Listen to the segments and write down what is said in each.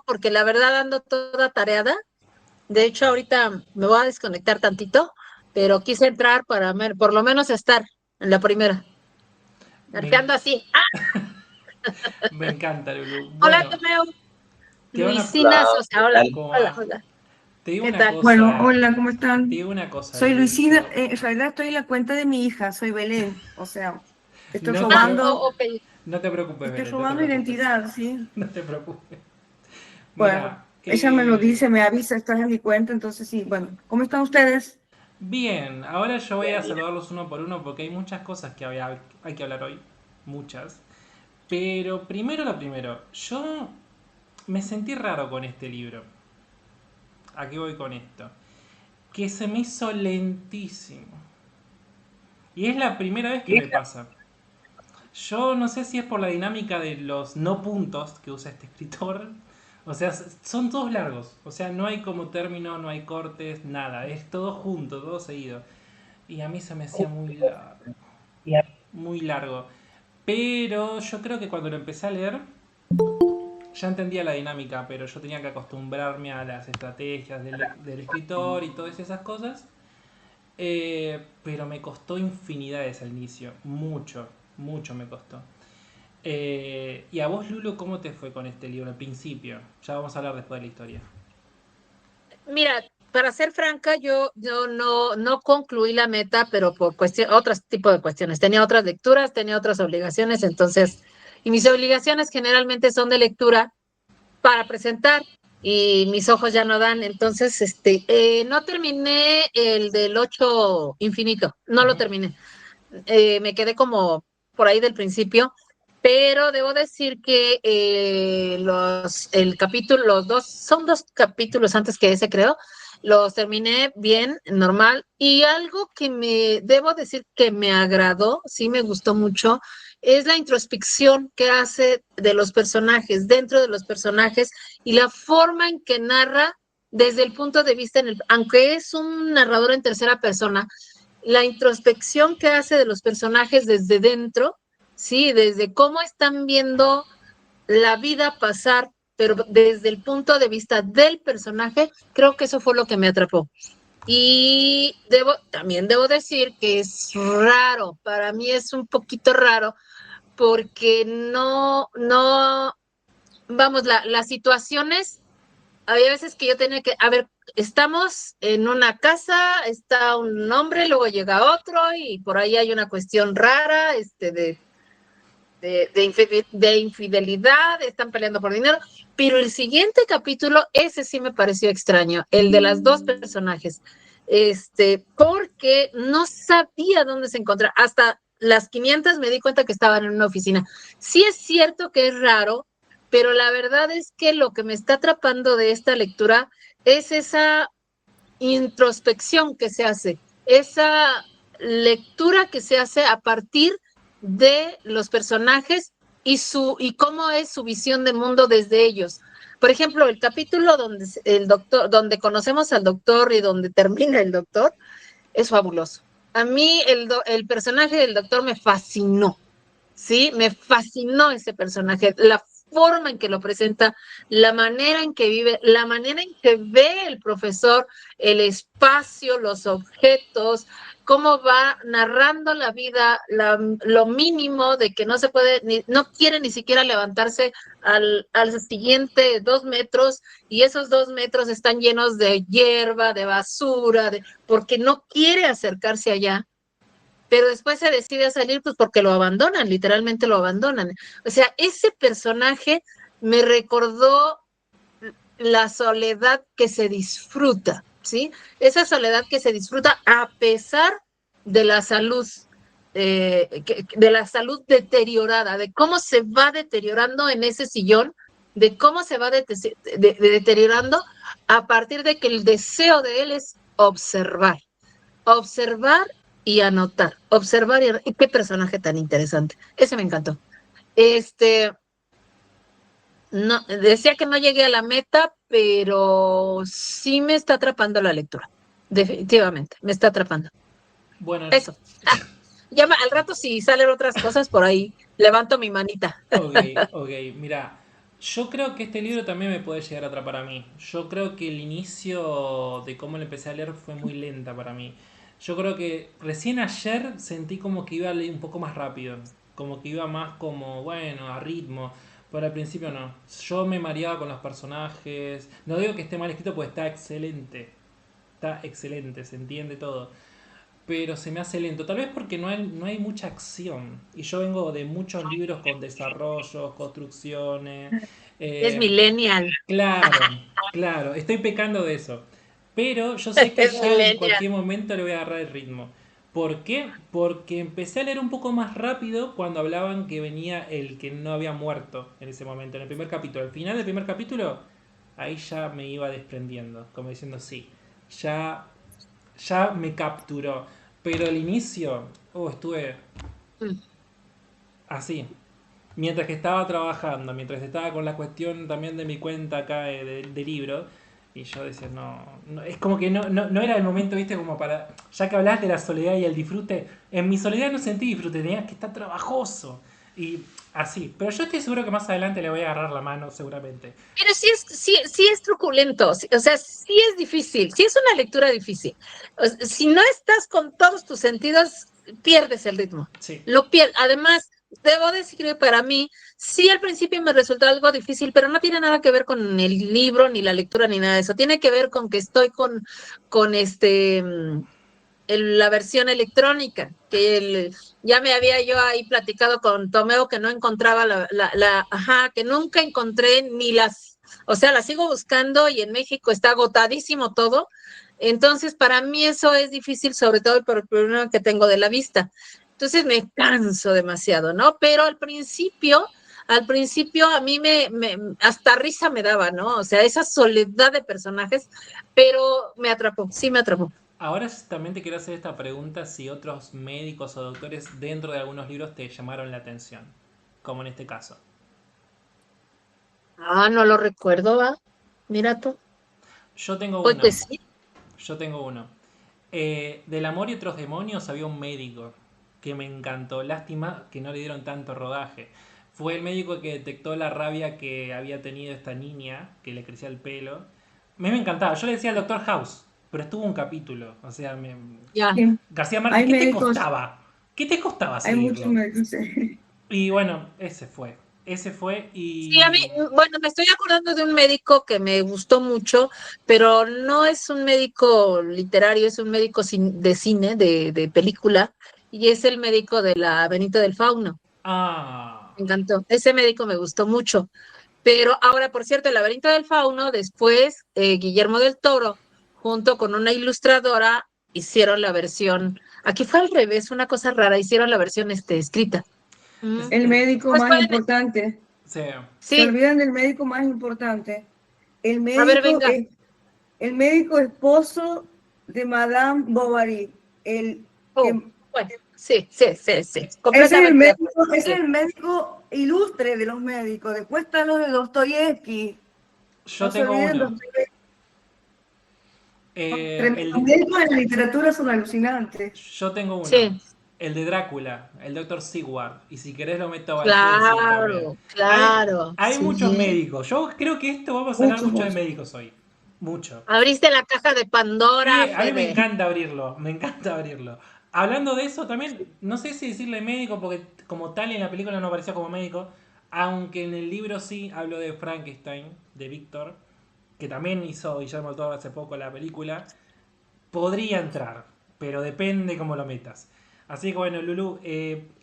porque la verdad ando toda tareada. De hecho, ahorita me voy a desconectar tantito, pero quise entrar para por lo menos estar en la primera. Me, Ando así. ¡Ah! me encanta, Lulu. Hola, Bueno, Tomeo. te digo una, Luisina Sosa. Hola, ¿cómo hola, va? hola. Te digo ¿Qué una tal? Bueno, cosa, hola, ¿cómo te están? digo una cosa, Soy Lulu. Luisina, en realidad estoy en la cuenta de mi hija, soy Belén, o sea, estoy No te, Ah, pre- robando, ok. no te preocupes, estoy Belén, no te robando preocupes. identidad, ¿sí? No te preocupes. Bueno, Mira, ella me lo dice, me avisa, estás en mi cuenta, entonces sí, bueno, ¿cómo están ustedes? bien, ahora yo voy a saludarlos uno por uno porque hay muchas cosas que hay que hablar hoy. Muchas. Pero primero lo primero, yo me sentí raro con este libro. ¿A qué voy con esto? Que se me hizo lentísimo. Y es la primera vez que me pasa. Yo no sé si es por la dinámica de los no puntos que usa este escritor. O sea, son todos largos. O sea, no hay como término, no hay cortes, nada. Es todo junto, todo seguido. Y a mí se me hacía muy largo. Muy largo. Pero yo creo que cuando lo empecé a leer, ya entendía la dinámica, pero yo tenía que acostumbrarme a las estrategias del escritor y todas esas cosas. Pero me costó infinidades al inicio. Mucho, mucho me costó. Y a vos, Lulo, ¿cómo te fue con este libro al principio? Ya vamos a hablar después de la historia. Mira, para ser franca, yo no concluí la meta, pero por otros tipos de cuestiones. Tenía otras lecturas, tenía otras obligaciones, entonces, y mis obligaciones generalmente son de lectura para presentar, y mis ojos ya no dan. Entonces, no terminé el del 8 infinito, no lo Ujú. terminé. Me quedé como por ahí del principio, pero debo decir que el capítulo, son dos capítulos antes que ese, creo, los terminé bien, normal, y algo que debo decir que me agradó, sí me gustó mucho, es la introspección que hace de los personajes, dentro de los personajes, y la forma en que narra desde el punto de vista, aunque es un narrador en tercera persona, la introspección que hace de los personajes desde dentro, sí, desde cómo están viendo la vida pasar, pero desde el punto de vista del personaje, creo que eso fue lo que me atrapó. Y también debo decir que es raro, para mí es un poquito raro, porque vamos, las situaciones, había veces que yo tenía que, a ver, estamos en una casa, está un hombre, luego llega otro y por ahí hay una cuestión rara, de infidelidad, están peleando por dinero, pero el siguiente capítulo, ese sí me pareció extraño, el de las dos personajes, porque no sabía dónde se encontraba, hasta las 500 me di cuenta que estaban en una oficina. Sí es cierto que es raro, pero la verdad es que lo que me está atrapando de esta lectura es esa introspección que se hace, esa lectura que se hace a partir de los personajes y cómo es su visión de mundo desde ellos. Por ejemplo, el capítulo donde el doctor, donde conocemos al doctor y donde termina el doctor, es fabuloso. A mí el personaje del doctor me fascinó. ¿Sí? Me fascinó ese personaje, la forma en que lo presenta, la manera en que vive, la manera en que ve el profesor, el espacio, los objetos, cómo va narrando la vida, lo mínimo de que no se puede, no quiere ni siquiera levantarse al siguiente 2 metros, y esos 2 metros están llenos de hierba, de basura, porque no quiere acercarse allá, pero después se decide a salir pues porque lo abandonan, literalmente lo abandonan. O sea, ese personaje me recordó la soledad que se disfruta, ¿sí? Esa soledad que se disfruta a pesar de la salud, de la salud deteriorada, de cómo se va deteriorando en ese sillón, de cómo se va deteriorando a partir de que el deseo de él es observar y anotar, observar y qué personaje tan interesante. Ese me encantó. No, decía que no llegué a la meta, pero sí me está atrapando la lectura. Definitivamente, me está atrapando. Bueno, Eso. Al rato si salen otras cosas por ahí, levanto mi manita. ok, ok, mira. Yo creo que este libro también me puede llegar a atrapar a mí. Yo creo que el inicio de cómo lo empecé a leer fue muy lenta para mí. Yo creo que recién ayer sentí como que iba a leer un poco más rápido. Como que iba más como, bueno, a ritmo. Pero al principio no. Yo me mareaba con los personajes. No digo que esté mal escrito porque está excelente. Está excelente, se entiende todo. Pero se me hace lento. Tal vez porque no hay mucha acción. Y yo vengo de muchos libros con desarrollos, construcciones. Es eh, millennial, claro, claro, estoy pecando de eso. Pero yo sé que es ya en millennial. cualquier momento le voy a agarrar el ritmo. ¿Por qué? Porque empecé a leer un poco más rápido cuando hablaban que venía el que no había muerto en ese momento, en el primer capítulo. Al final del primer capítulo, ahí ya me iba desprendiendo, como diciendo, sí, ya ya me capturó. Pero el inicio, estuve Mm. así. Mientras que estaba trabajando, mientras estaba con la cuestión también de mi cuenta acá de libro, y yo decía, es como que no era el momento, viste, como para, ya que hablaste de la soledad y el disfrute, en mi soledad no sentí disfrute, tenía que estar trabajoso. Y así, pero yo estoy seguro que más adelante le voy a agarrar la mano, seguramente. Pero sí es truculento, o sea, sí es difícil, sí es una lectura difícil. Si no estás con todos tus sentidos, pierdes el ritmo. Sí. Además, debo decir que para mí, sí al principio me resultó algo difícil, pero no tiene nada que ver con el libro, ni la lectura, ni nada de eso. Tiene que ver con que estoy con la versión electrónica, ya me había yo ahí platicado con Tomeo que no encontraba que nunca encontré ni o sea, la sigo buscando y en México está agotadísimo todo. Entonces, para mí eso es difícil, sobre todo por el problema que tengo de la vista. Entonces me canso demasiado, ¿no? Pero al principio a mí hasta risa me daba, ¿no? O sea, esa soledad de personajes, pero me atrapó, sí me atrapó. Ahora también te quiero hacer esta pregunta si otros médicos o doctores dentro de algunos libros te llamaron la atención, como en este caso. Ah, no lo recuerdo, va. Mira tú. Yo tengo Pues, uno, pues sí. yo tengo uno. Del amor y otros demonios había un médico que me encantó. Lástima que no le dieron tanto rodaje. Fue el médico que detectó la rabia que había tenido esta niña, que le crecía el pelo. A mí me encantaba. Yo le decía al Doctor House, pero estuvo un capítulo. O sea, Ya. Sí, García Márquez, hay ¿qué te médicos, costaba? ¿Qué te costaba hay muchos seguirlo? médicos. Sí. Y bueno, ese fue. Ese fue Sí, a mí, y... bueno, me estoy acordando de un médico que me gustó mucho, pero no es un médico literario, es un médico de cine, de película, y es el médico de la Benito del Fauno. Ah, Me encantó. Ese médico me gustó mucho. Pero ahora, por cierto, el laberinto del fauno, después Guillermo del Toro, junto con una ilustradora, hicieron la versión, aquí fue al revés, una cosa rara, hicieron la versión escrita. Mm. El médico Pues más pueden, importante. sí. Se sí, olvidan del médico más importante. El a ver, médico venga. es el médico esposo de Madame Bovary. El que Oh, bueno, sí, sí, sí, sí, ese es el completamente de acuerdo. médico, ese es Sí. el médico ilustre de los médicos. Después están los de Dostoyevsky. Yo No se tengo olviden, uno. los tremendos El, médicos en la literatura son alucinantes. yo tengo uno. Sí, El de Drácula, el Doctor Sigward. Y si querés lo meto a Van Helsing también. claro, Hay, claro, hay muchos sí. médicos. Yo creo que esto vamos a hablar Muchos, mucho de muchos. médicos hoy. Mucho. Abriste la caja de Sí, Pandora, a mí me Fede. encanta abrirlo. Me encanta abrirlo. Hablando de eso también, no sé si decirle médico, porque como tal en la película no apareció como médico. Aunque en el libro sí hablo de Frankenstein, de Víctor, que también hizo Guillermo del Toro hace poco la película. Podría entrar, pero depende cómo lo metas. Así que bueno, Lulu,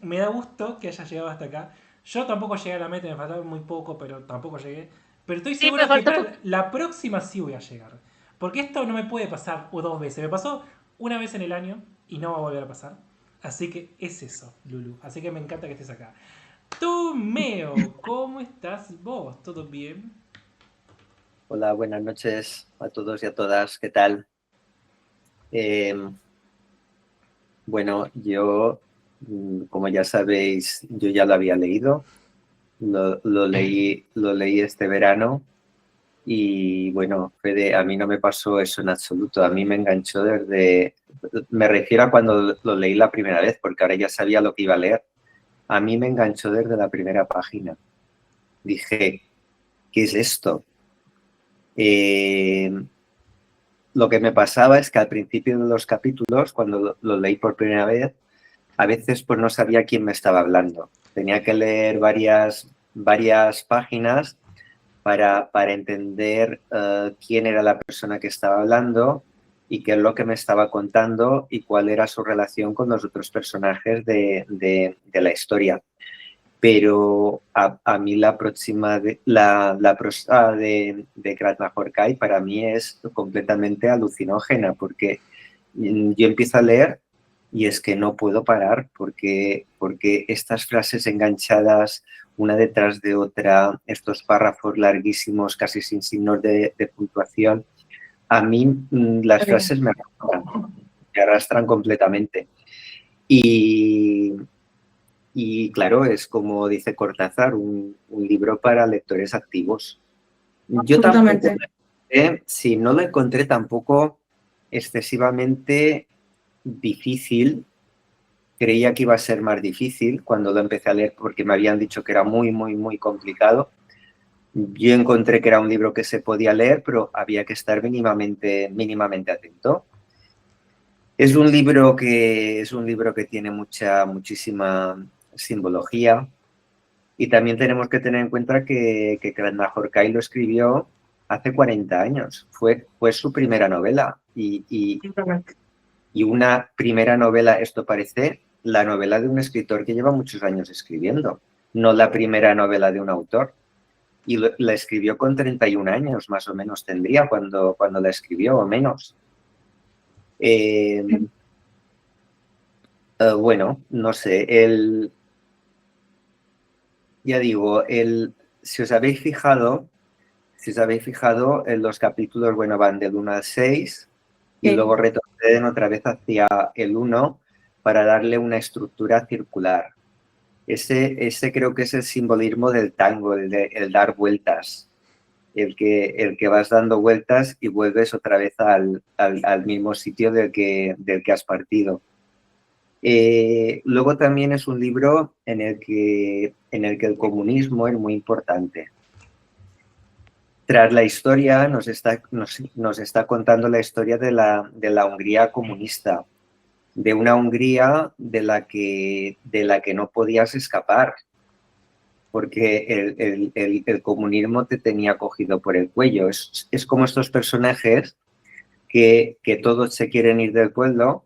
me da gusto que hayas llegado hasta acá. Yo tampoco llegué a la meta, me faltaba muy poco, pero tampoco llegué. Pero estoy Sí, me seguro que faltó para la próxima sí voy a llegar. Porque esto no me puede pasar dos veces. Me pasó una vez en el año y no va a volver a pasar. Así que es eso, Lulu. Así que me encanta que estés acá. Tomeo, ¿cómo estás vos? ¿Todo bien? Hola, buenas noches a todos y a todas. ¿Qué tal? Eh, bueno, yo, como ya sabéis, yo ya lo había leído. Lo leí este verano y bueno, Fede, a mí no me pasó eso en absoluto. A mí me enganchó me refiero a cuando lo leí la primera vez, porque ahora ya sabía lo que iba a leer. A mí me enganchó desde la primera página. Dije, ¿qué es esto? Lo que me pasaba es que al principio de los capítulos, cuando lo leí por primera vez, a veces pues no sabía quién me estaba hablando. Tenía que leer varias páginas para entender quién era la persona que estaba hablando y qué es lo que me estaba contando y cuál era su relación con los otros personajes de la historia. Pero a mí la prosa de Krasznahorkai para mí es completamente alucinógena, porque yo empiezo a leer y es que no puedo parar, porque estas frases enganchadas una detrás de otra, estos párrafos larguísimos, casi sin signos de puntuación, a mí las frases me arrastran completamente. Y claro, es como dice Cortázar, un libro para lectores activos. Yo tampoco, sí, no lo encontré tampoco excesivamente difícil. Creía que iba a ser más difícil cuando lo empecé a leer porque me habían dicho que era muy, muy, muy complicado. Yo encontré que era un libro que se podía leer, pero había que estar mínimamente atento. Es un libro que tiene muchísima simbología, y también tenemos que tener en cuenta que Krasznahorkai lo escribió hace 40 años. Fue su primera novela y una primera novela, esto parece la novela de un escritor que lleva muchos años escribiendo, no la primera novela de un autor. Y la escribió con 31 años, más o menos tendría cuando la escribió, o menos. Bueno, no sé, ya digo, si os habéis fijado, en los capítulos, bueno, van del 1 al 6 y luego retroceden otra vez hacia el 1 para darle una estructura circular. Ese creo que es el simbolismo del tango, el dar vueltas, el que vas dando vueltas y vuelves otra vez al mismo sitio del que has partido. Luego también es un libro en el que el comunismo es muy importante. Tras la historia nos está contando la historia de la Hungría comunista, de una Hungría de la que no podías escapar, porque el comunismo te tenía cogido por el cuello. Es como estos personajes que todos se quieren ir del pueblo,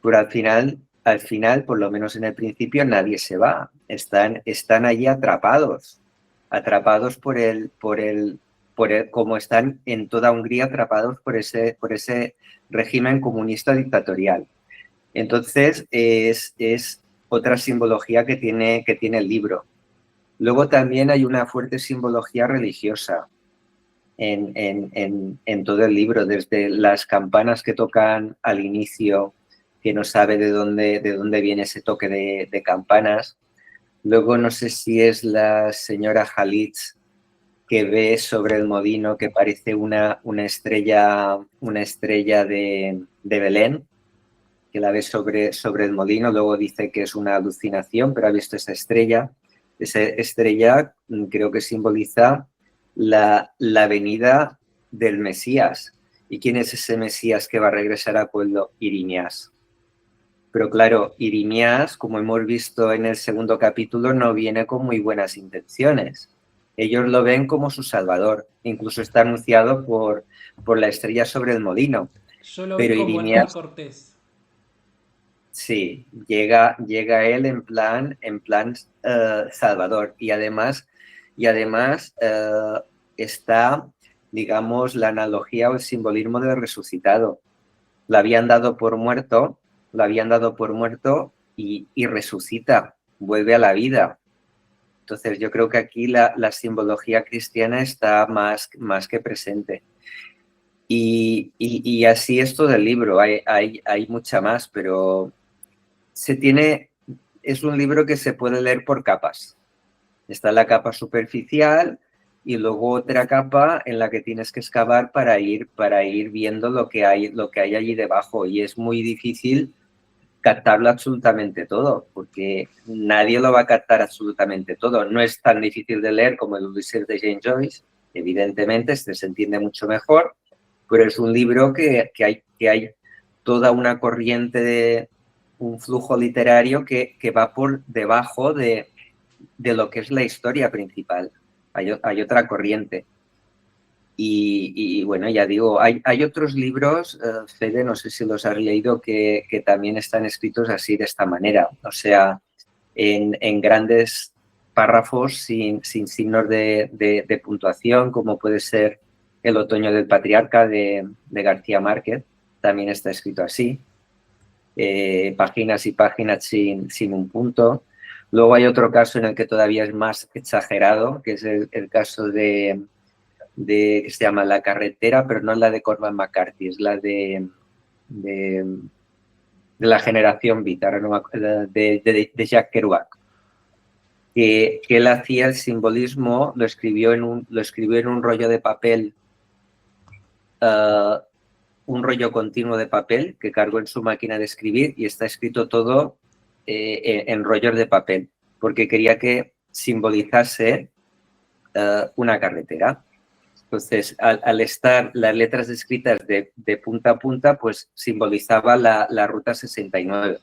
pero al final, por lo menos en el principio, nadie se va. Están allí atrapados como están en toda Hungría, atrapados por ese régimen comunista dictatorial. Entonces, es otra simbología que tiene el libro. Luego también hay una fuerte simbología religiosa en todo el libro, desde las campanas que tocan al inicio, que no sabe de dónde viene ese toque de campanas. Luego no sé si es la señora Halitz que ve sobre el Modino que parece una estrella de Belén, que la ve sobre el Molino. Luego dice que es una alucinación, pero ha visto esa estrella. Esa estrella creo que simboliza la venida del Mesías. ¿Y quién es ese Mesías que va a regresar a pueblo? Irímias. Pero claro, Irímias, como hemos visto en el segundo capítulo, no viene con muy buenas intenciones. Ellos lo ven como su salvador. Incluso está anunciado por la estrella sobre el molino. Yo lo Pero vi como Irímias, Hernán Cortés. sí, llega él en plan salvador. Y además está, digamos, la analogía o el simbolismo del resucitado. Lo habían dado por muerto y resucita, vuelve a la vida. Entonces yo creo que aquí la simbología cristiana está más que presente. Y así es todo el libro, hay mucha más, pero es un libro que se puede leer por capas. Está la capa superficial y luego otra capa en la que tienes que excavar para ir viendo lo que hay allí debajo, y es muy difícil captarlo absolutamente todo, porque nadie lo va a captar absolutamente todo. No es tan difícil de leer como el Ulises de James Joyce, Evidentemente, este se entiende mucho mejor, pero es un libro que hay toda una corriente, un flujo literario que va por debajo de lo que es la historia principal. Hay otra corriente. Y bueno, ya digo, hay otros libros, Fede, no sé si los has leído, que también están escritos así, de esta manera. O sea, en grandes párrafos sin signos de puntuación, como puede ser El otoño del patriarca de García Márquez, también está escrito así. Páginas y páginas sin un punto. Luego hay otro caso en el que todavía es más exagerado, que es el caso que se llama La carretera, pero no es la de Cormac McCarthy, es la de la generación Beat, ahora no me acuerdo, de Jack Kerouac, que él hacía el simbolismo, lo escribió en un rollo de papel, un rollo continuo de papel que cargó en su máquina de escribir, y está escrito todo en rollos de papel, porque quería que simbolizase una carretera. Entonces, al estar las letras escritas de punta a punta, pues simbolizaba la Ruta 69,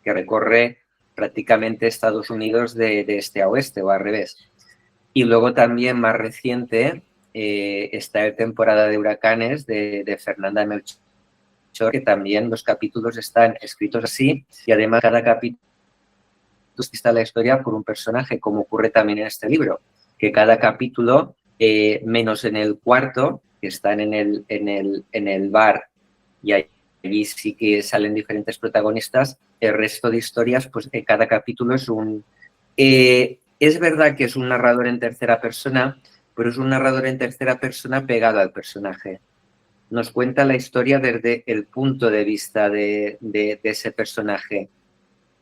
que recorre prácticamente Estados Unidos de este a oeste, o al revés. Y luego también, más reciente, está el Temporada de Huracanes de Fernanda Melchor, que también los capítulos están escritos así, y además cada capítulo está la historia por un personaje, como ocurre también en este libro, que cada capítulo, menos en el cuarto, que están en el bar, y allí sí que salen diferentes protagonistas, el resto de historias, pues cada capítulo es es verdad que es un narrador en tercera persona, pero es un narrador en tercera persona pegado al personaje. Nos cuenta la historia desde el punto de vista de ese personaje.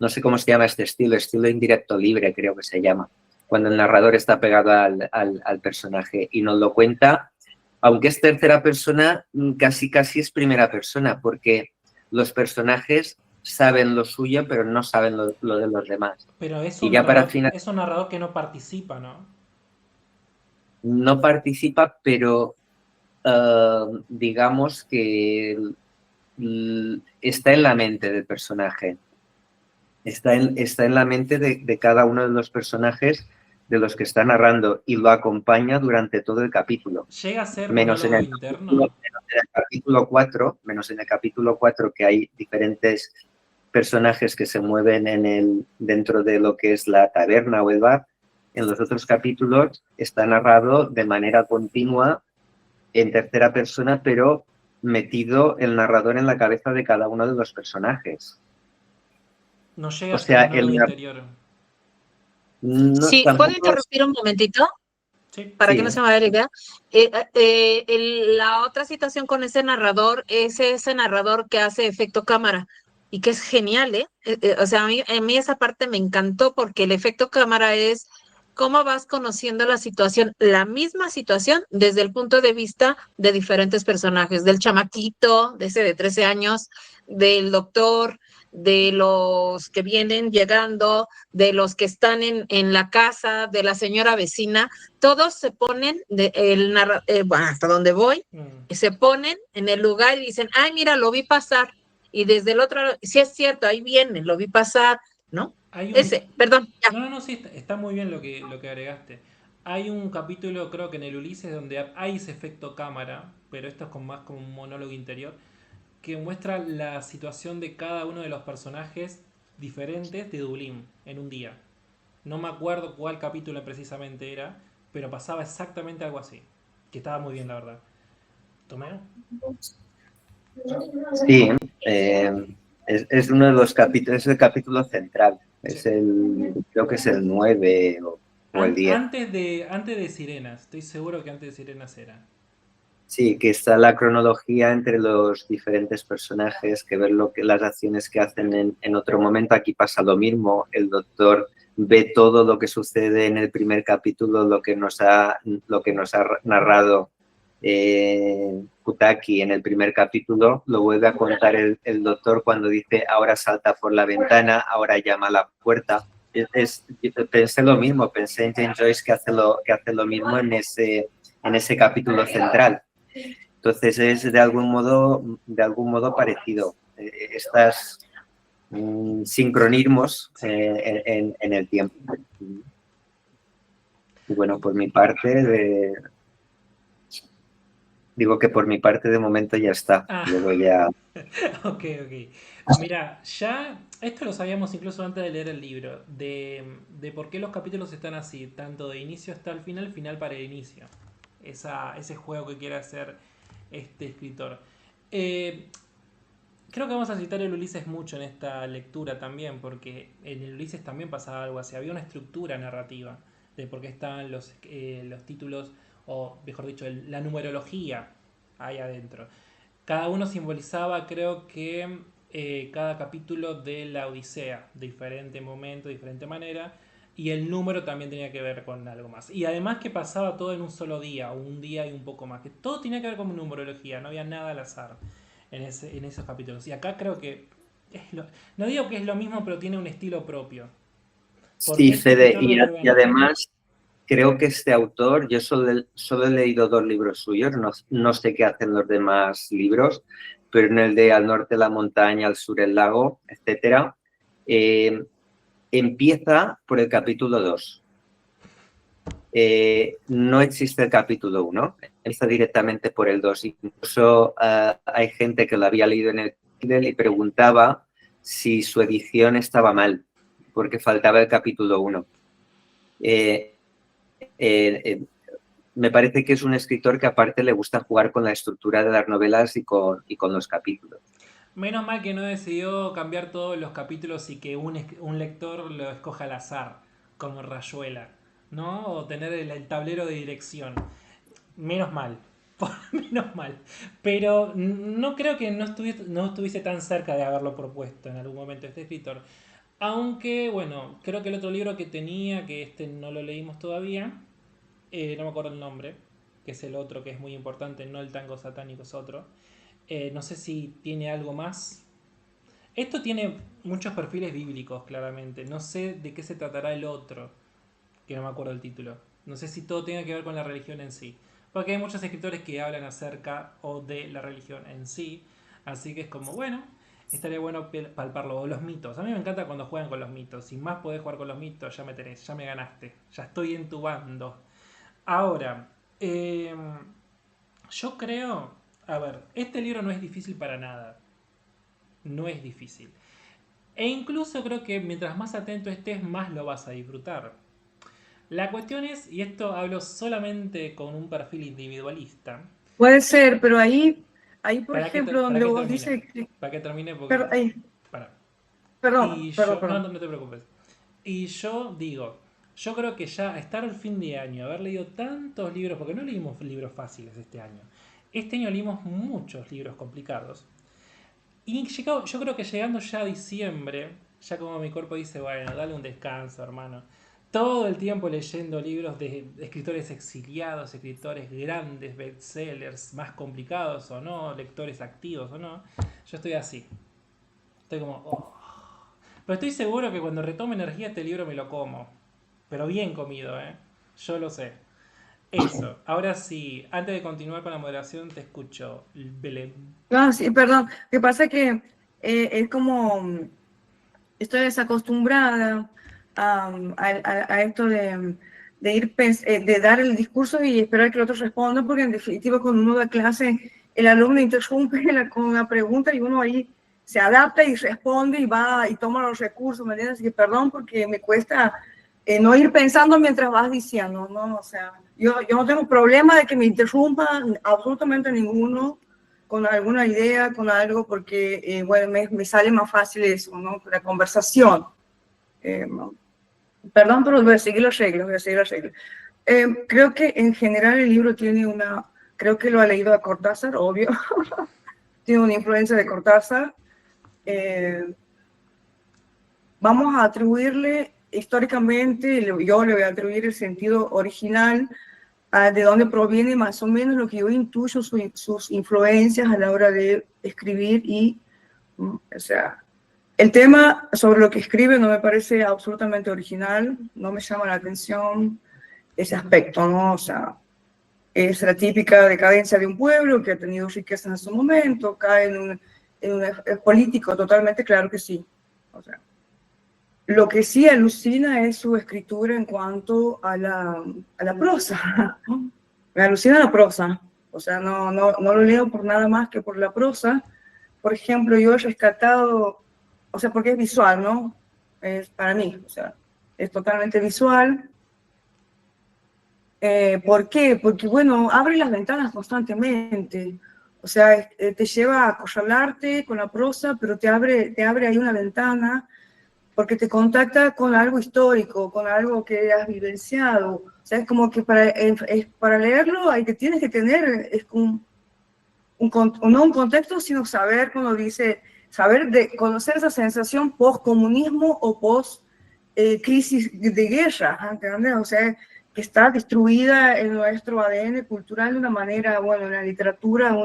No sé cómo se llama este estilo indirecto libre, creo que se llama, cuando el narrador está pegado al personaje y nos lo cuenta, aunque es tercera persona, casi es primera persona, porque los personajes saben lo suyo, pero no saben lo de los demás. Pero es un narrador que no participa, ¿no? No participa, pero digamos que está en la mente del personaje. Está en la mente de cada uno de los personajes de los que está narrando, y lo acompaña durante todo el capítulo. ¿Llega a ser menos en monólogo interno? Menos en el capítulo 4, que hay diferentes personajes que se mueven dentro de lo que es la taberna o el bar. En los otros capítulos está narrado de manera continua en tercera persona, pero metido el narrador en la cabeza de cada uno de los personajes. No llega a ser monólogo interior. No, sí, ¿puedo interrumpir un momentito? Sí. Para que no se me vaya la idea. La otra situación con ese narrador es ese narrador que hace efecto cámara y que es genial, ¿eh? O sea, a mí esa parte me encantó, porque el efecto cámara es cómo vas conociendo la misma situación desde el punto de vista de diferentes personajes, del chamaquito, de ese de 13 años, del doctor, de los que vienen llegando, de los que están en la casa, de la señora vecina. Todos se ponen, hasta donde voy, se ponen en el lugar y dicen, ay, mira, lo vi pasar. Y desde el otro lado, sí es cierto, ahí viene, lo vi pasar, ¿no? Perdón. Ya. No, sí, está muy bien lo que agregaste. Hay un capítulo, creo que en el Ulises, donde hay ese efecto cámara, pero esto es más como un monólogo interior, que muestra la situación de cada uno de los personajes diferentes de Dublín en un día. No me acuerdo cuál capítulo precisamente era, pero pasaba exactamente algo así, que estaba muy bien, la verdad. ¿Tomeo? Sí, es uno de los capítulos, es el capítulo central, creo que es el 9 o el 10. Antes de Sirenas, estoy seguro que antes de Sirenas era. Sí, que está la cronología entre los diferentes personajes, que ver las acciones que hacen en otro momento. Aquí pasa lo mismo, el doctor ve todo lo que sucede en el primer capítulo, lo que nos ha narrado Futaki en el primer capítulo, lo vuelve a contar el doctor cuando dice ahora salta por la ventana, ahora llama a la puerta. Pensé lo mismo, pensé en James Joyce, que hace lo mismo en en ese capítulo central. Entonces es de algún modo parecido. Estas sincronismos en el tiempo. Y bueno, por mi parte, digo que por mi parte de momento ya está. Luego ya... Ok. Mira, ya esto lo sabíamos incluso antes de leer el libro, de por qué los capítulos están así, tanto de inicio hasta el final para el inicio. Ese juego que quiere hacer este escritor. Creo que vamos a citar el Ulises mucho en esta lectura también, porque en el Ulises también pasaba algo así, había una estructura narrativa de por qué estaban los títulos, o mejor dicho, la numerología ahí adentro. Cada uno simbolizaba, creo que, cada capítulo de la Odisea, diferente momento, diferente manera, y el número también tenía que ver con algo más. Y además que pasaba todo en un solo día, o un día y un poco más, que todo tenía que ver con numerología, no había nada al azar en esos capítulos. Y acá creo que, no digo que es lo mismo, pero tiene un estilo propio. Sí, Fede, y además creo que este autor, yo solo he leído 2 libros suyos, no sé qué hacen los demás libros, pero en el de Al norte la montaña, al sur el lago, etcétera, empieza por el capítulo 2. No existe el capítulo 1, empieza directamente por el 2. Incluso hay gente que lo había leído en el Kindle y preguntaba si su edición estaba mal, porque faltaba el capítulo 1. Me parece que es un escritor que aparte le gusta jugar con la estructura de las novelas y con los capítulos. Menos mal que no decidió cambiar todos los capítulos y que un lector lo escoja al azar, como Rayuela, ¿no? O tener el tablero de dirección. Menos mal. Menos mal. Pero no creo que no estuviese tan cerca de haberlo propuesto en algún momento este escritor. Aunque, bueno, creo que el otro libro que tenía, que este no lo leímos todavía, no me acuerdo el nombre, que es el otro que es muy importante, no el tango satánico, es otro. No sé si tiene algo más. Esto tiene muchos perfiles bíblicos, claramente. No sé de qué se tratará el otro, que no me acuerdo el título. No sé si todo tiene que ver con la religión en sí. Porque hay muchos escritores que hablan acerca o de la religión en sí. Así que es como, bueno, estaría bueno palparlo. O los mitos. A mí me encanta cuando juegan con los mitos. Si más podés jugar con los mitos, ya me tenés, ya me ganaste. Ya estoy en tu bando. Ahora, yo creo... A ver, este libro no es difícil para nada. No es difícil. E incluso creo que mientras más atento estés, más lo vas a disfrutar. La cuestión es, y esto hablo solamente con un perfil individualista. Puede ser, pero ahí por ejemplo, donde vos dices... Para que termine, porque... Perdón. No te preocupes. Y yo digo, yo creo que ya estar al fin de año, haber leído tantos libros, porque no leímos libros fáciles este año. Este año leímos muchos libros complicados. Y yo creo que llegando ya a diciembre, ya como mi cuerpo dice, bueno, dale un descanso, hermano. Todo el tiempo leyendo libros de escritores exiliados, escritores grandes, bestsellers, más complicados o no, lectores activos o no. Yo estoy así. Estoy como... oh. Pero estoy seguro que cuando retome energía este libro me lo como. Pero bien comido, ¿eh? Yo lo sé. Eso. Ahora sí, antes de continuar con la moderación, te escucho, Belén. Sí, perdón. Lo que pasa es que es como... Estoy desacostumbrada a esto de ir de dar el discurso y esperar que el otro responda, porque en definitiva cuando uno da clase, el alumno interrumpe con una pregunta y uno ahí se adapta y responde y va y toma los recursos, ¿me entiendes? Así que perdón porque me cuesta no ir pensando mientras vas diciendo, ¿no? O sea, yo no tengo problema de que me interrumpan absolutamente ninguno con alguna idea, con algo, porque, bueno, me sale más fácil eso, ¿no? La conversación. Perdón, pero voy a seguir las reglas, creo que en general el libro tiene creo que lo ha leído a Cortázar, obvio, tiene una influencia de Cortázar. Vamos a atribuirle históricamente, yo le voy a atribuir el sentido original, de dónde proviene más o menos lo que yo intuyo sus influencias a la hora de escribir y, o sea, el tema sobre lo que escribe no me parece absolutamente original, no me llama la atención ese aspecto, ¿no? O sea, es la típica decadencia de un pueblo que ha tenido riqueza en su momento, cae en un político totalmente, claro que sí. O sea, lo que sí alucina es su escritura en cuanto a la prosa. Me alucina la prosa. O sea, no lo leo por nada más que por la prosa. Por ejemplo, yo he rescatado, o sea, porque es visual, ¿no? Es para mí, o sea, es totalmente visual. ¿Por qué? Porque, bueno, abre las ventanas constantemente. O sea, te lleva a acorralarte con la prosa, pero te abre ahí una ventana porque te contacta con algo histórico, con algo que has vivenciado. O sea, es como que para leerlo tienes que tener no un contexto, sino saber, como dice, conocer esa sensación post-comunismo o post-crisis de guerra, ¿entiendes? O sea, que está distribuida en nuestro ADN cultural de una manera, bueno, en la literatura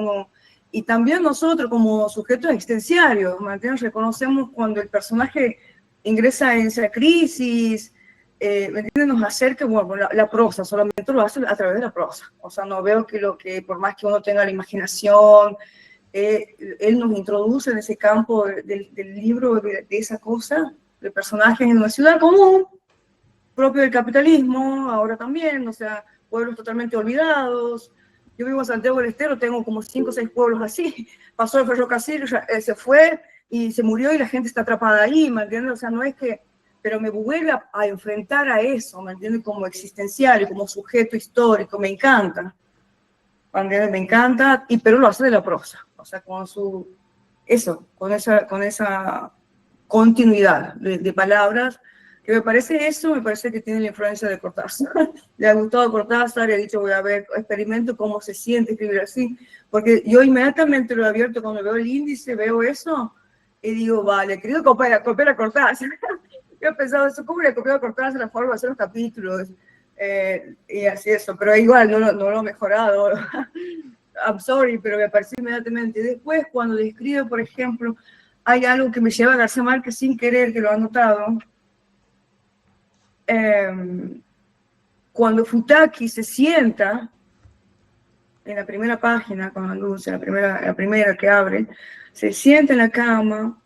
y también nosotros como sujetos existenciarios, ¿me entiendes? Reconocemos cuando el personaje ingresa en esa crisis, ¿me entiendes? Nos acerca, bueno, la prosa, solamente lo hace a través de la prosa. O sea, no veo que por más que uno tenga la imaginación, él nos introduce en ese campo del libro, de esa cosa, de personajes en una ciudad común, propio del capitalismo, ahora también, o sea, pueblos totalmente olvidados. Yo vivo en Santiago del Estero, tengo como 5 o 6 pueblos así. Pasó el ferrocarril, se fue y se murió y la gente está atrapada ahí, ¿me entiendes? O sea, no es que... Pero me vuelve a enfrentar a eso, ¿me entiendes? Como existencial, como sujeto histórico, me encanta. ¿Me entiendes? Me encanta, pero lo hace de la prosa. O sea, con esa continuidad de palabras, que me parece que tiene la influencia de Cortázar. Le ha gustado Cortázar y ha dicho, voy a ver, experimento cómo se siente escribir así, porque yo inmediatamente lo he abierto cuando veo el índice, veo eso, y digo, vale, querido, copiar a Cortázar. Yo he pensado eso, ¿cómo le he copiado a Cortázar la forma de hacer los capítulos? Y así eso, pero igual no lo he mejorado. I'm sorry, pero me apareció inmediatamente. Después, cuando describe, por ejemplo, hay algo que me lleva a García Márquez sin querer, que lo ha notado. Cuando Futaki se sienta en la primera página con la luz, la primera que abre, se sienta en la cama,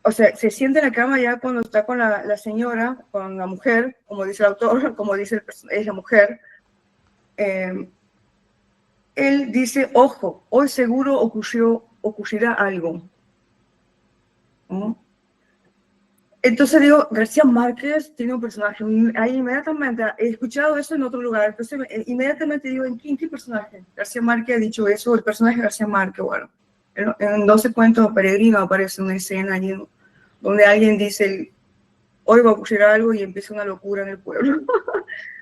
o sea, se sienta en la cama ya cuando está con la señora, con la mujer, como dice el autor, como dice es la mujer. Él dice, ojo, hoy seguro ocurrirá algo. ¿No? Entonces digo, García Márquez tiene un personaje, ahí inmediatamente, he escuchado eso en otro lugar, entonces inmediatamente digo, ¿en qué personaje? García Márquez ha dicho eso, el personaje de García Márquez, bueno, en 12 cuentos peregrinos aparece una escena allí donde alguien dice, hoy va a ocurrir algo y empieza una locura en el pueblo.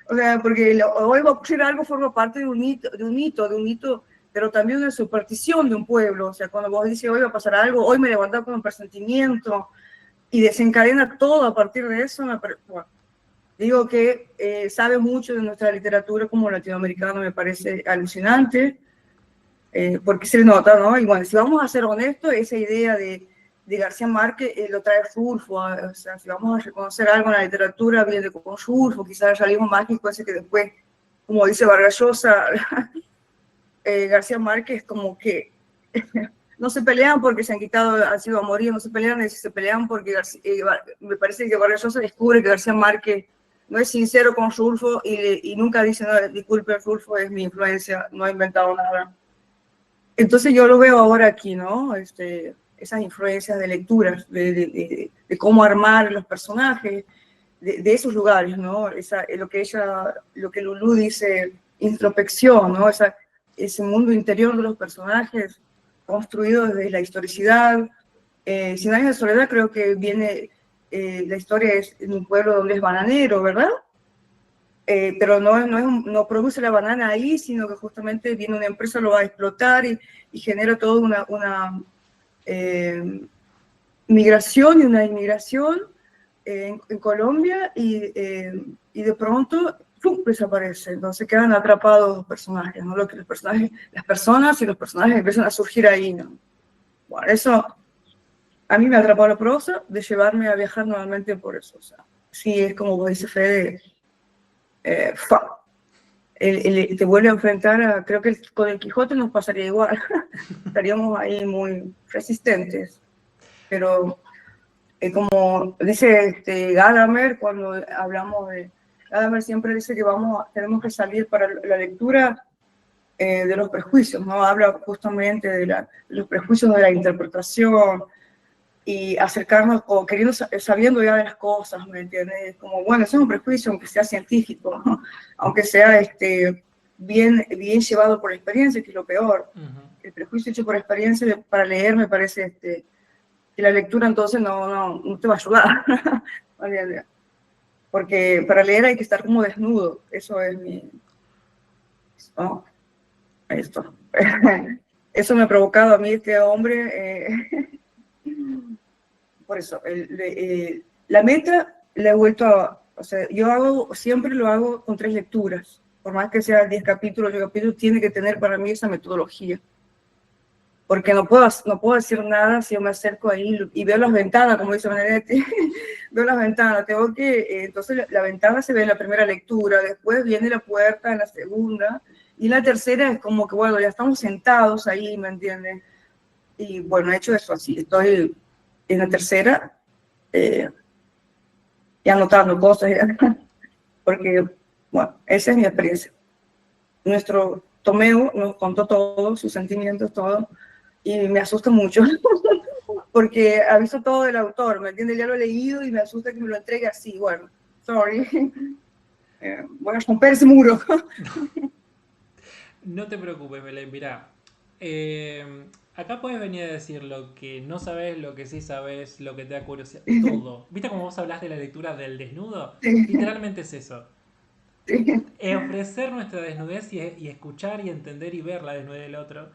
O sea, porque hoy va a ocurrir algo forma parte de un mito, pero también de una superstición de un pueblo. O sea, cuando vos dices, hoy va a pasar algo, hoy me he levantado con un presentimiento, y desencadena todo a partir de eso. Bueno, digo que sabe mucho de nuestra literatura como latinoamericano, me parece alucinante, porque se le nota, ¿no? Y bueno, si vamos a ser honestos, esa idea de García Márquez lo trae Rulfo, o sea, si vamos a reconocer algo en la literatura, viene con Rulfo, quizás el realismo mágico ese que después, como dice Vargas Llosa, García Márquez como que... no se pelean porque se han sido a morir, no se pelean, se pelean porque me parece que Vargas Llosa descubre que García Márquez no es sincero con Rulfo y nunca dice, no, disculpe, Rulfo es mi influencia, no ha inventado nada. Entonces yo lo veo ahora aquí, ¿no? Esas influencias de lecturas, de cómo armar los personajes, de esos lugares, ¿no? Lo que Lulú dice, introspección, ¿no? Ese mundo interior de los personajes, construido desde la historicidad. 100 años de soledad creo que viene, la historia es en un pueblo donde es bananero, ¿verdad? Pero no produce la banana ahí, sino que justamente viene una empresa, lo va a explotar y genera toda una migración y una inmigración en Colombia y de pronto ¡pum!, desaparece. Entonces quedan atrapados los personajes, ¿no? Las personas y los personajes empiezan a surgir ahí, ¿no? Bueno, eso a mí me ha atrapado la prosa de llevarme a viajar nuevamente por eso. O sea, sí, es como dice Fede, te vuelve a enfrentar a, creo que con el Quijote nos pasaría igual, estaríamos ahí muy resistentes, pero como dice Gadamer, cuando hablamos Gadamer siempre dice que tenemos que salir para la lectura de los prejuicios, ¿no? Habla justamente de los prejuicios de la interpretación y acercarnos o sabiendo ya de las cosas, ¿me entiendes? Como, bueno, eso es un prejuicio, aunque sea científico, ¿no? Aunque sea bien llevado por la experiencia, que es lo peor. El prejuicio hecho por experiencia para leer me parece que la lectura entonces no te va a ayudar. Porque para leer hay que estar como desnudo, eso es ¿no? Esto. Eso me ha provocado a mí este hombre. Por eso, la meta la he vuelto o sea, siempre lo hago con 3 lecturas. Por más que sea 10 capítulos, 8 capítulos, tiene que tener para mí esa metodología. Porque no puedo decir nada si yo me acerco ahí y veo las ventanas, como dice Benedetti, veo las ventanas, entonces la ventana se ve en la primera lectura, después viene la puerta en la segunda, y en la tercera es como que, bueno, ya estamos sentados ahí, ¿me entienden? Y bueno, he hecho eso así, estoy en la tercera, y anotando cosas, porque, bueno, esa es mi experiencia. Nuestro Tomeu nos contó todo, sus sentimientos, todo, y me asusta mucho, porque ha visto todo del autor, ¿me entiendes? Ya lo he leído y me asusta que me lo entregue así, bueno, sorry, voy a romper ese muro. No te preocupes, Belén, mirá. Acá puedes venir a decir lo que no sabes, lo que sí sabes, lo que te da curiosidad, todo. ¿Viste cómo vos hablas de la lectura del desnudo? Sí, Literalmente es eso. sí, Ofrecer nuestra desnudez y escuchar y entender y ver la desnudez del otro.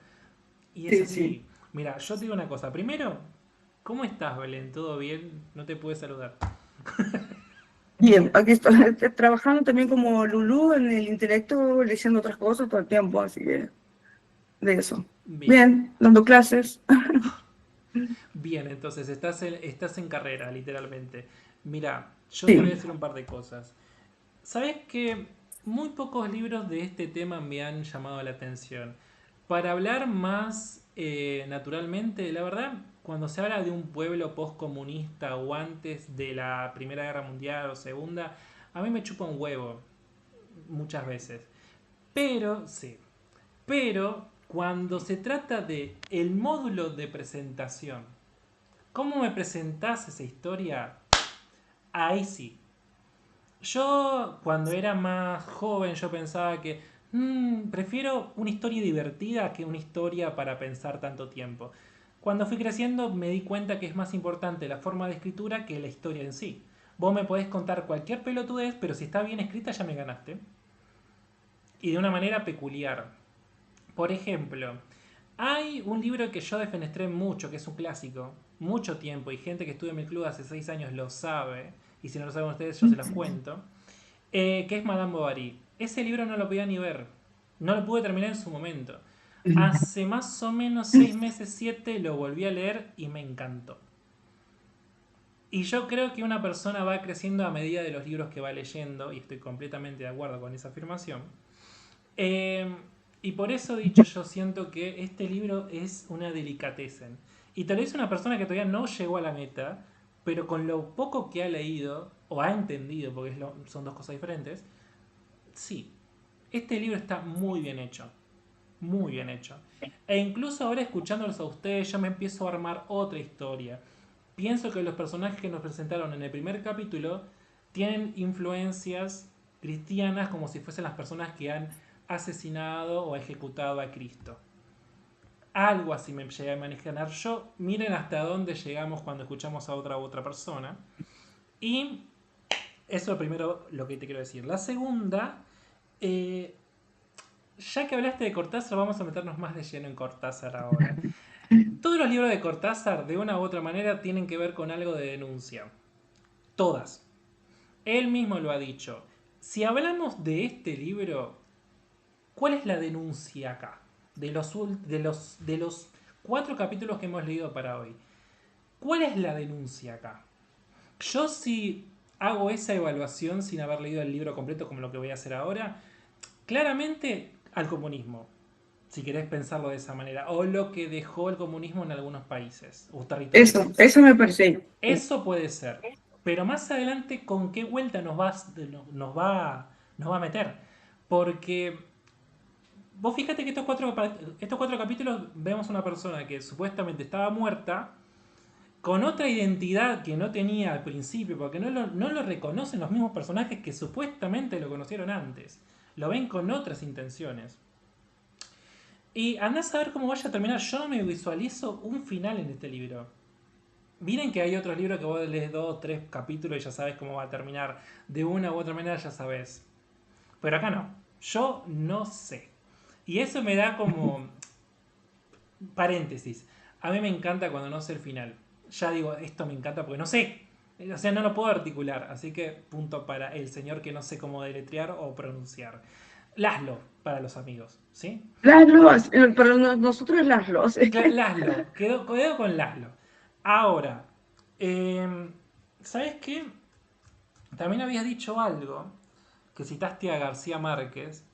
Y es sí, así. sí. Mira, yo te digo una cosa. Primero, ¿cómo estás, Belén? ¿Todo bien? No te pude saludar. Bien, aquí estoy trabajando también como Lulú en el intelecto, leyendo otras cosas todo el tiempo, así que de eso. Bien. Bien, dando clases. Bien, entonces estás en carrera, literalmente. Mira, yo te voy a Sí. decir un par de cosas. Sabes que muy pocos libros de este tema me han llamado la atención. Para hablar más naturalmente, la verdad, cuando se habla de un pueblo postcomunista o antes de la Primera Guerra Mundial o Segunda, a mí me chupa un huevo muchas veces. Pero, sí, pero cuando se trata de el módulo de presentación, ¿cómo me presentás esa historia? Ahí sí. Yo cuando era más joven yo pensaba que prefiero una historia divertida que una historia para pensar tanto tiempo. Cuando fui creciendo me di cuenta que es más importante la forma de escritura que la historia en sí. Vos me podés contar cualquier pelotudez, pero si está bien escrita ya me ganaste. Y de una manera peculiar. Por ejemplo, hay un libro que yo defenestré mucho, que es un clásico, mucho tiempo, y gente que estuvo en mi club hace 6 años lo sabe, y si no lo saben ustedes yo se los cuento, que es Madame Bovary. Ese libro no lo podía ni ver, no lo pude terminar en su momento. Hace más o menos 6 meses, 7, lo volví a leer y me encantó. Y yo creo que una persona va creciendo a medida de los libros que va leyendo, y estoy completamente de acuerdo con esa afirmación. Y por eso dicho, yo siento que este libro es una delicatessen. Y tal vez una persona que todavía no llegó a la meta, pero con lo poco que ha leído, o ha entendido, porque son dos cosas diferentes, sí, este libro está muy bien hecho. Muy bien hecho. E incluso ahora escuchándolos a ustedes, yo me empiezo a armar otra historia. Pienso que los personajes que nos presentaron en el primer capítulo tienen influencias cristianas como si fuesen las personas que han asesinado o ejecutado a Cristo. Algo así me llegué a imaginar yo. Miren hasta dónde llegamos cuando escuchamos a otra u otra persona. Y eso es lo primero lo que te quiero decir. La segunda, ya que hablaste de Cortázar, vamos a meternos más de lleno en Cortázar ahora. Todos los libros de Cortázar, de una u otra manera, tienen que ver con algo de denuncia. Todas. Él mismo lo ha dicho. Si hablamos de este libro, ¿cuál es la denuncia acá? De los 4 capítulos que hemos leído para hoy. ¿Cuál es la denuncia acá? Yo si hago esa evaluación sin haber leído el libro completo como lo que voy a hacer ahora, claramente al comunismo, si querés pensarlo de esa manera, o lo que dejó el comunismo en algunos países o territorios. Eso me parece. Eso puede ser. Pero más adelante, ¿con qué vuelta nos va a meter? Porque vos fíjate que estos cuatro capítulos vemos una persona que supuestamente estaba muerta con otra identidad que no tenía al principio, porque no lo reconocen los mismos personajes que supuestamente lo conocieron antes. Lo ven con otras intenciones. Y andás a ver cómo vaya a terminar. Yo no me visualizo un final en este libro. Miren que hay otros libros que vos lees 2, 3 capítulos y ya sabes cómo va a terminar. De una u otra manera ya sabes. Pero acá no. Yo no sé. Y eso me da como... paréntesis. A mí me encanta cuando no sé el final. Ya digo, esto me encanta porque no sé. O sea, no lo puedo articular. Así que punto para el señor que no sé cómo deletrear o pronunciar. Laszlo, para los amigos. ¿Sí? Laszlo, pero nosotros es Laszlo. Laszlo. Quedo con Laszlo. Ahora, ¿sabes qué? También habías dicho algo que citaste a García Márquez.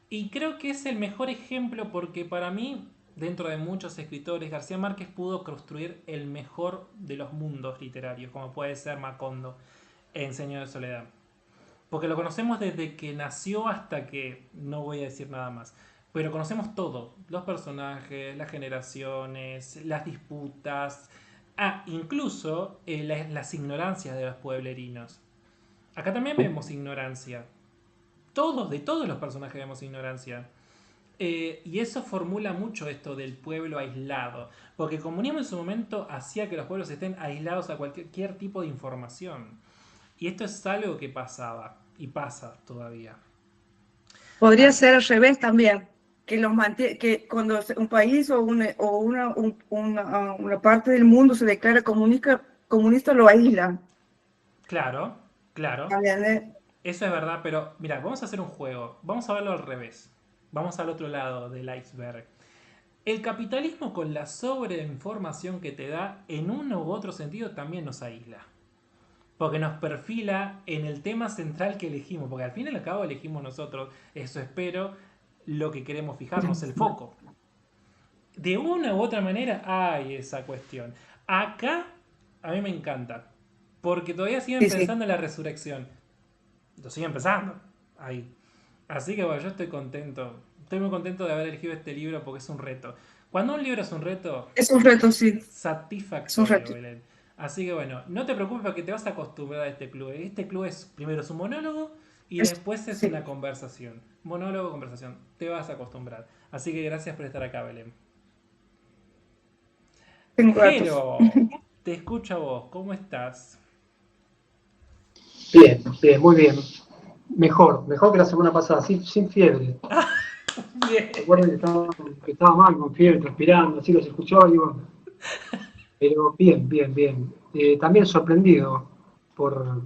Y creo que es el mejor ejemplo porque para mí, dentro de muchos escritores, García Márquez pudo construir el mejor de los mundos literarios, como puede ser Macondo en Señor de Soledad. Porque lo conocemos desde que nació hasta que no voy a decir nada más. Pero conocemos todo, los personajes, las generaciones, las disputas, incluso las ignorancias de los pueblerinos. Acá también vemos ignorancia. De todos los personajes vemos ignorancia. Y eso formula mucho esto del pueblo aislado. Porque el comunismo en su momento hacía que los pueblos estén aislados a cualquier tipo de información. Y esto es algo que pasaba y pasa todavía. Podría ser al revés también, que cuando un país o una parte del mundo se declara comunista lo aísla. Claro. También, Eso es verdad, pero mira, vamos a hacer un juego. Vamos a verlo al revés. Vamos al otro lado del iceberg. El capitalismo con la sobreinformación que te da, en uno u otro sentido, también nos aísla. Porque nos perfila en el tema central que elegimos. Porque al fin y al cabo elegimos nosotros, eso espero, lo que queremos fijarnos, el foco. De una u otra manera hay esa cuestión. Acá a mí me encanta. Porque todavía siguen pensando en la resurrección. Lo siguen pensando. Ahí. Así que bueno, yo estoy contento. Estoy muy contento de haber elegido este libro porque es un reto. Cuando un libro es un reto, es un reto, sí. satisfactorio, Es un reto. Belén. Así que bueno, no te preocupes porque te vas a acostumbrar a este club. Este club es primero es un monólogo y después es una conversación. Monólogo, conversación. Te vas a acostumbrar. Así que gracias por estar acá, Belén. Pero te escucho a vos. ¿Cómo estás? Bien, muy bien. Mejor que la semana pasada, sin fiebre. Bien. Recuerden que estaba mal, con fiebre, transpirando, así los escuchó y bueno. Pero bien. También sorprendido por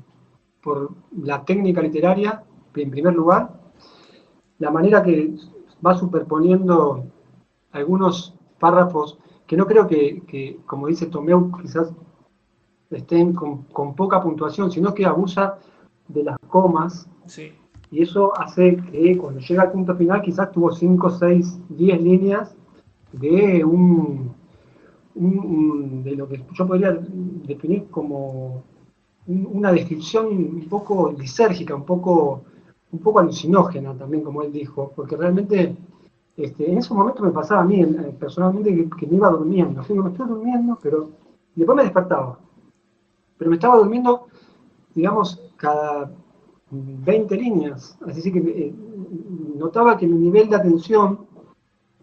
la técnica literaria, en primer lugar, la manera que va superponiendo algunos párrafos que no creo que como dice Tomeu, quizás estén con poca puntuación, sino que abusa de las comas. Sí. Y eso hace que cuando llega al punto final quizás tuvo 5, 6, 10 líneas de de lo que yo podría definir como una descripción un poco lisérgica, un poco alucinógena también, como él dijo, porque realmente en esos momentos me pasaba a mí personalmente que me iba durmiendo, así que me estoy durmiendo, pero después me despertaba, pero me estaba durmiendo, digamos, cada 20 líneas, así que notaba que mi nivel de atención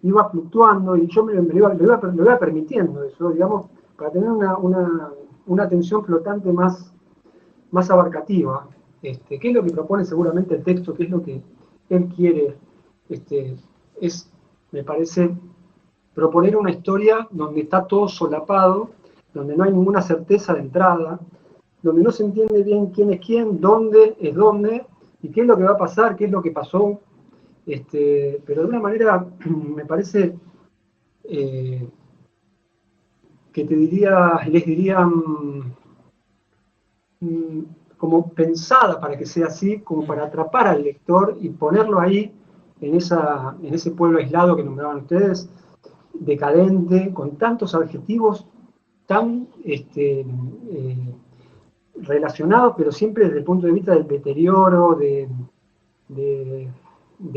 iba fluctuando y yo lo iba permitiendo eso, digamos, para tener una atención flotante más abarcativa, que es lo que propone seguramente el texto, que es lo que él quiere, me parece, proponer una historia donde está todo solapado, donde no hay ninguna certeza de entrada, donde no se entiende bien quién es quién, dónde es dónde, y qué es lo que va a pasar, qué es lo que pasó, pero de una manera me parece que les diría como pensada para que sea así, como para atrapar al lector y ponerlo ahí en ese pueblo aislado que nombraban ustedes, decadente, con tantos adjetivos tan relacionados, pero siempre desde el punto de vista del deterioro, de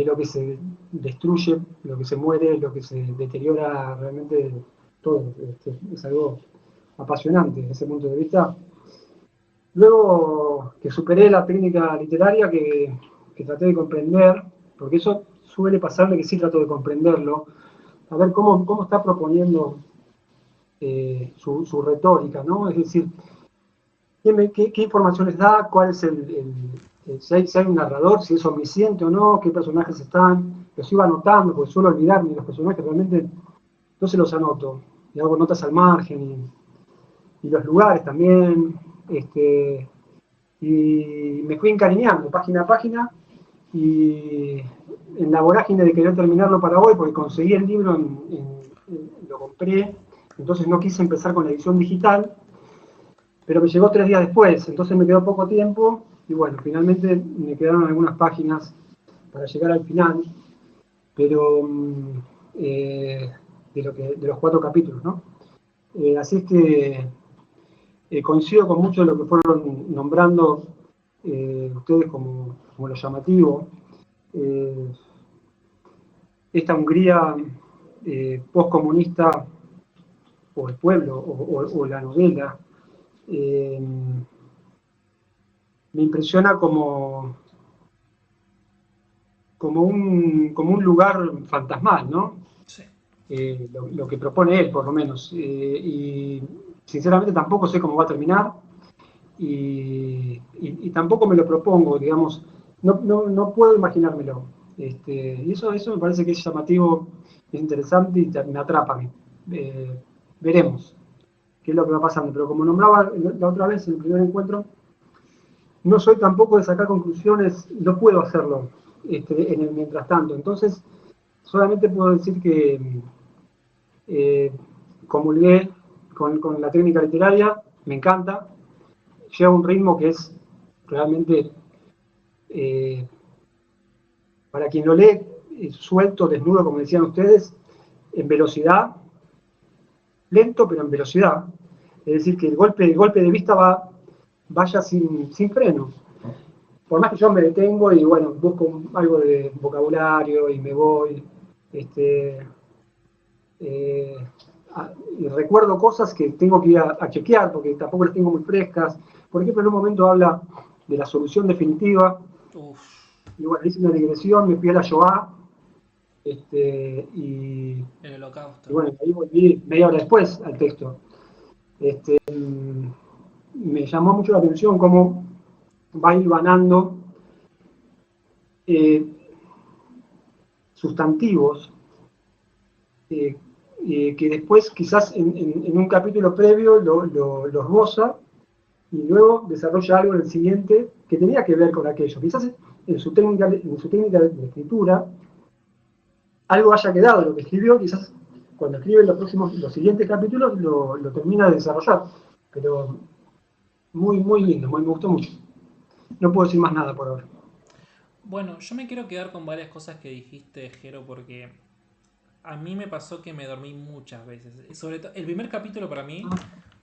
lo que se destruye, lo que se muere, lo que se deteriora realmente todo. Es algo apasionante desde ese punto de vista. Luego que superé la técnica literaria que traté de comprender, porque eso suele pasarme que sí trato de comprenderlo, a ver cómo está proponiendo su retórica, ¿no? Es decir, ¿qué informaciones da? ¿Cuál es si hay un narrador, si es omnisciente o no? ¿Qué personajes están? Los iba anotando, porque suelo olvidarme de los personajes, realmente no se los anoto. Y hago notas al margen y los lugares también. Y me fui encariñando página a página y en la vorágine de querer terminarlo para hoy, porque conseguí el libro, lo compré, entonces no quise empezar con la edición digital, pero me llegó 3 días después, entonces me quedó poco tiempo y bueno, finalmente me quedaron algunas páginas para llegar al final, pero de los 4 capítulos, ¿no? Así es que coincido con mucho de lo que fueron nombrando ustedes como lo llamativo. Esta Hungría postcomunista, o el pueblo, o la novela, me impresiona como un lugar fantasmal, ¿no? Sí. Lo que propone él, por lo menos. Y sinceramente tampoco sé cómo va a terminar y tampoco me lo propongo, digamos, no puedo imaginármelo. Y eso me parece que es llamativo, es interesante y me atrapa a mí. Veremos qué es lo que va pasando. Pero como nombraba la otra vez en el primer encuentro, no soy tampoco de sacar conclusiones, no puedo hacerlo en el mientras tanto. Entonces, solamente puedo decir que comulgué con la técnica literaria, me encanta, lleva un ritmo que es realmente, para quien lo lee, suelto, desnudo, como decían ustedes, en velocidad, lento, pero en velocidad. Es decir, que el golpe de vista vaya sin freno. Por más que yo me detengo y bueno, busco algo de vocabulario y me voy, y recuerdo cosas que tengo que ir a chequear porque tampoco las tengo muy frescas. Por ejemplo, en un momento habla de la solución definitiva. Uf. Y bueno, hice una digresión, me fui a la Shoah, y El holocausto. bueno, ahí volví media hora después al texto. Me llamó mucho la atención cómo va hilvanando sustantivos que después quizás en un capítulo previo los goza y luego desarrolla algo en el siguiente que tenía que ver con aquello. Quizás en su técnica de escritura algo haya quedado de lo que escribió, quizás cuando escribe los siguientes capítulos lo termina de desarrollar. Pero muy, muy lindo, me gustó mucho. No puedo decir más nada por ahora. Bueno, yo me quiero quedar con varias cosas que dijiste, Jero, porque a mí me pasó que me dormí muchas veces. Sobre todo, el primer capítulo para mí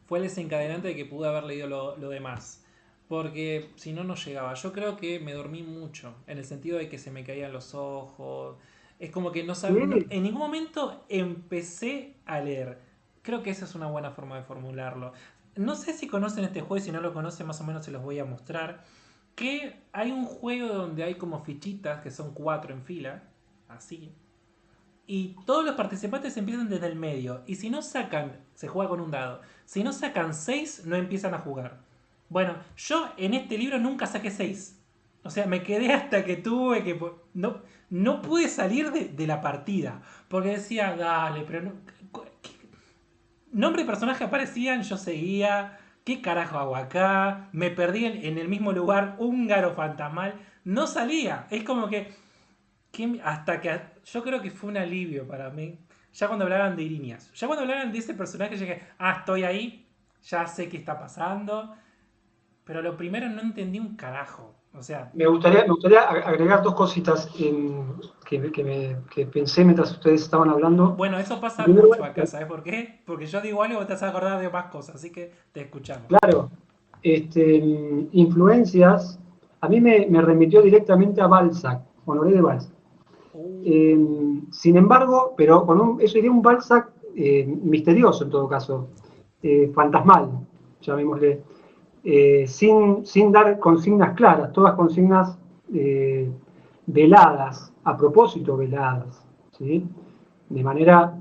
fue el desencadenante de que pude haber leído lo demás. Porque si no, no llegaba. Yo creo que me dormí mucho, en el sentido de que se me caían los ojos. Es como que no sabía. Sí, En ningún momento empecé a leer. Creo que esa es una buena forma de formularlo. No sé si conocen este juego y si no lo conocen, más o menos se los voy a mostrar. Que hay un juego donde hay como fichitas que son 4 en fila, así, y todos los participantes empiezan desde el medio. Y si no sacan, se juega con un dado. Si no sacan 6, no empiezan a jugar. Bueno, yo en este libro nunca saqué 6. O sea, me quedé hasta que tuve que... No pude salir de la partida. Porque decía, dale, pero no... Nombre de personaje aparecían, yo seguía. ¿Qué carajo hago acá? Me perdí en el mismo lugar, húngaro fantasmal. No salía. Es como que hasta que yo creo que fue un alivio para mí. Ya cuando hablaban de Irinias. Ya cuando hablaban de ese personaje, llegué, estoy ahí, ya sé qué está pasando. Pero lo primero no entendí un carajo. O sea... Me gustaría agregar dos cositas que pensé mientras ustedes estaban hablando. Bueno, eso pasa Primero, mucho acá, ¿sabes por qué? Porque yo digo algo y vos te vas a acordar de más cosas, así que te escuchamos. claro, influencias, a mí me remitió directamente a Balzac, Honoré de Balzac. Sin embargo, pero eso sería un Balzac misterioso en todo caso, fantasmal, llamémosle, sin dar consignas claras, todas consignas veladas, a propósito veladas, ¿sí? De manera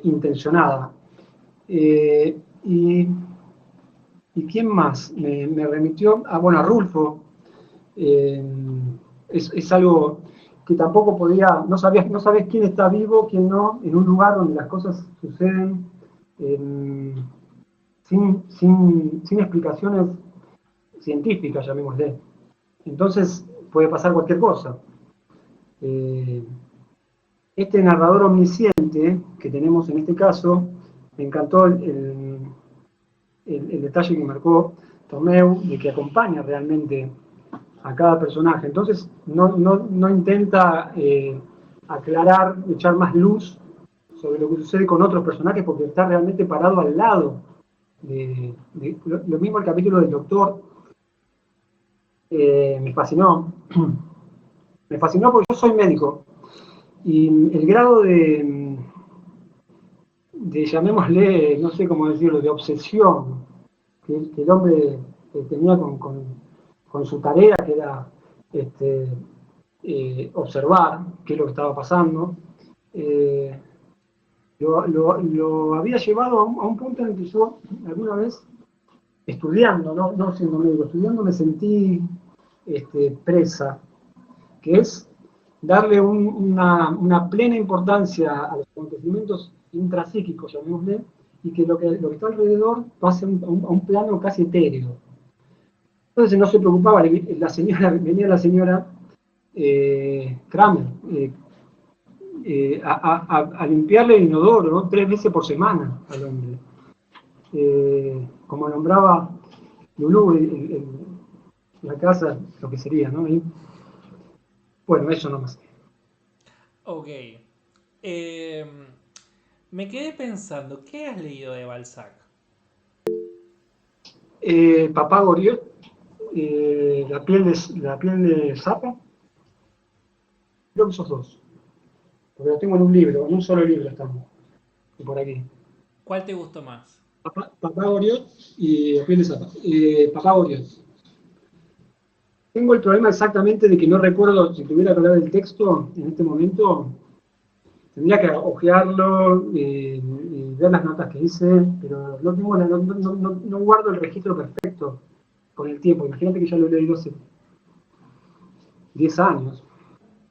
intencionada. Y quién más me remitió? Bueno, a Rulfo. Es algo que tampoco podía, no sabes quién está vivo, quién no, en un lugar donde las cosas suceden sin explicaciones científicas, llamémosle. Entonces puede pasar cualquier cosa. Este narrador omnisciente que tenemos en este caso, me encantó el detalle que marcó Tomeu, de que acompaña realmente a cada personaje. Entonces no intenta aclarar, echar más luz sobre lo que sucede con otros personajes porque está realmente parado al lado. Lo mismo el capítulo del doctor. Me fascinó. Me fascinó porque yo soy médico y el grado de llamémosle, no sé cómo decirlo, de obsesión que el hombre tenía con su tarea, que era observar qué es lo que estaba pasando, lo había llevado a un punto en el que yo alguna vez, estudiando, no siendo médico, estudiando me sentí presa, que es darle una plena importancia a los acontecimientos intrapsíquicos, llamémosle, y que lo que está alrededor pase a un plano casi etéreo. Entonces no se preocupaba, venía la señora Kramer a limpiarle el inodoro, ¿no? 3 veces por semana al hombre. Como nombraba Lulú, la casa, lo que sería, ¿no? Y, bueno, eso nomás. Ok. Me quedé pensando, ¿qué has leído de Balzac? Papá Goriot, la piel de sapo, creo que esos dos. Porque lo tengo en un libro, en un solo libro estamos, por aquí. ¿Cuál te gustó más? Papá Goriot y la piel de sapo. Papá Goriot. Tengo el problema exactamente de que no recuerdo, si tuviera que hablar del texto en este momento, tendría que ojearlo y ver las notas que hice, pero no guardo el registro perfecto con el tiempo. Imagínate que ya lo he leído hace 10 años,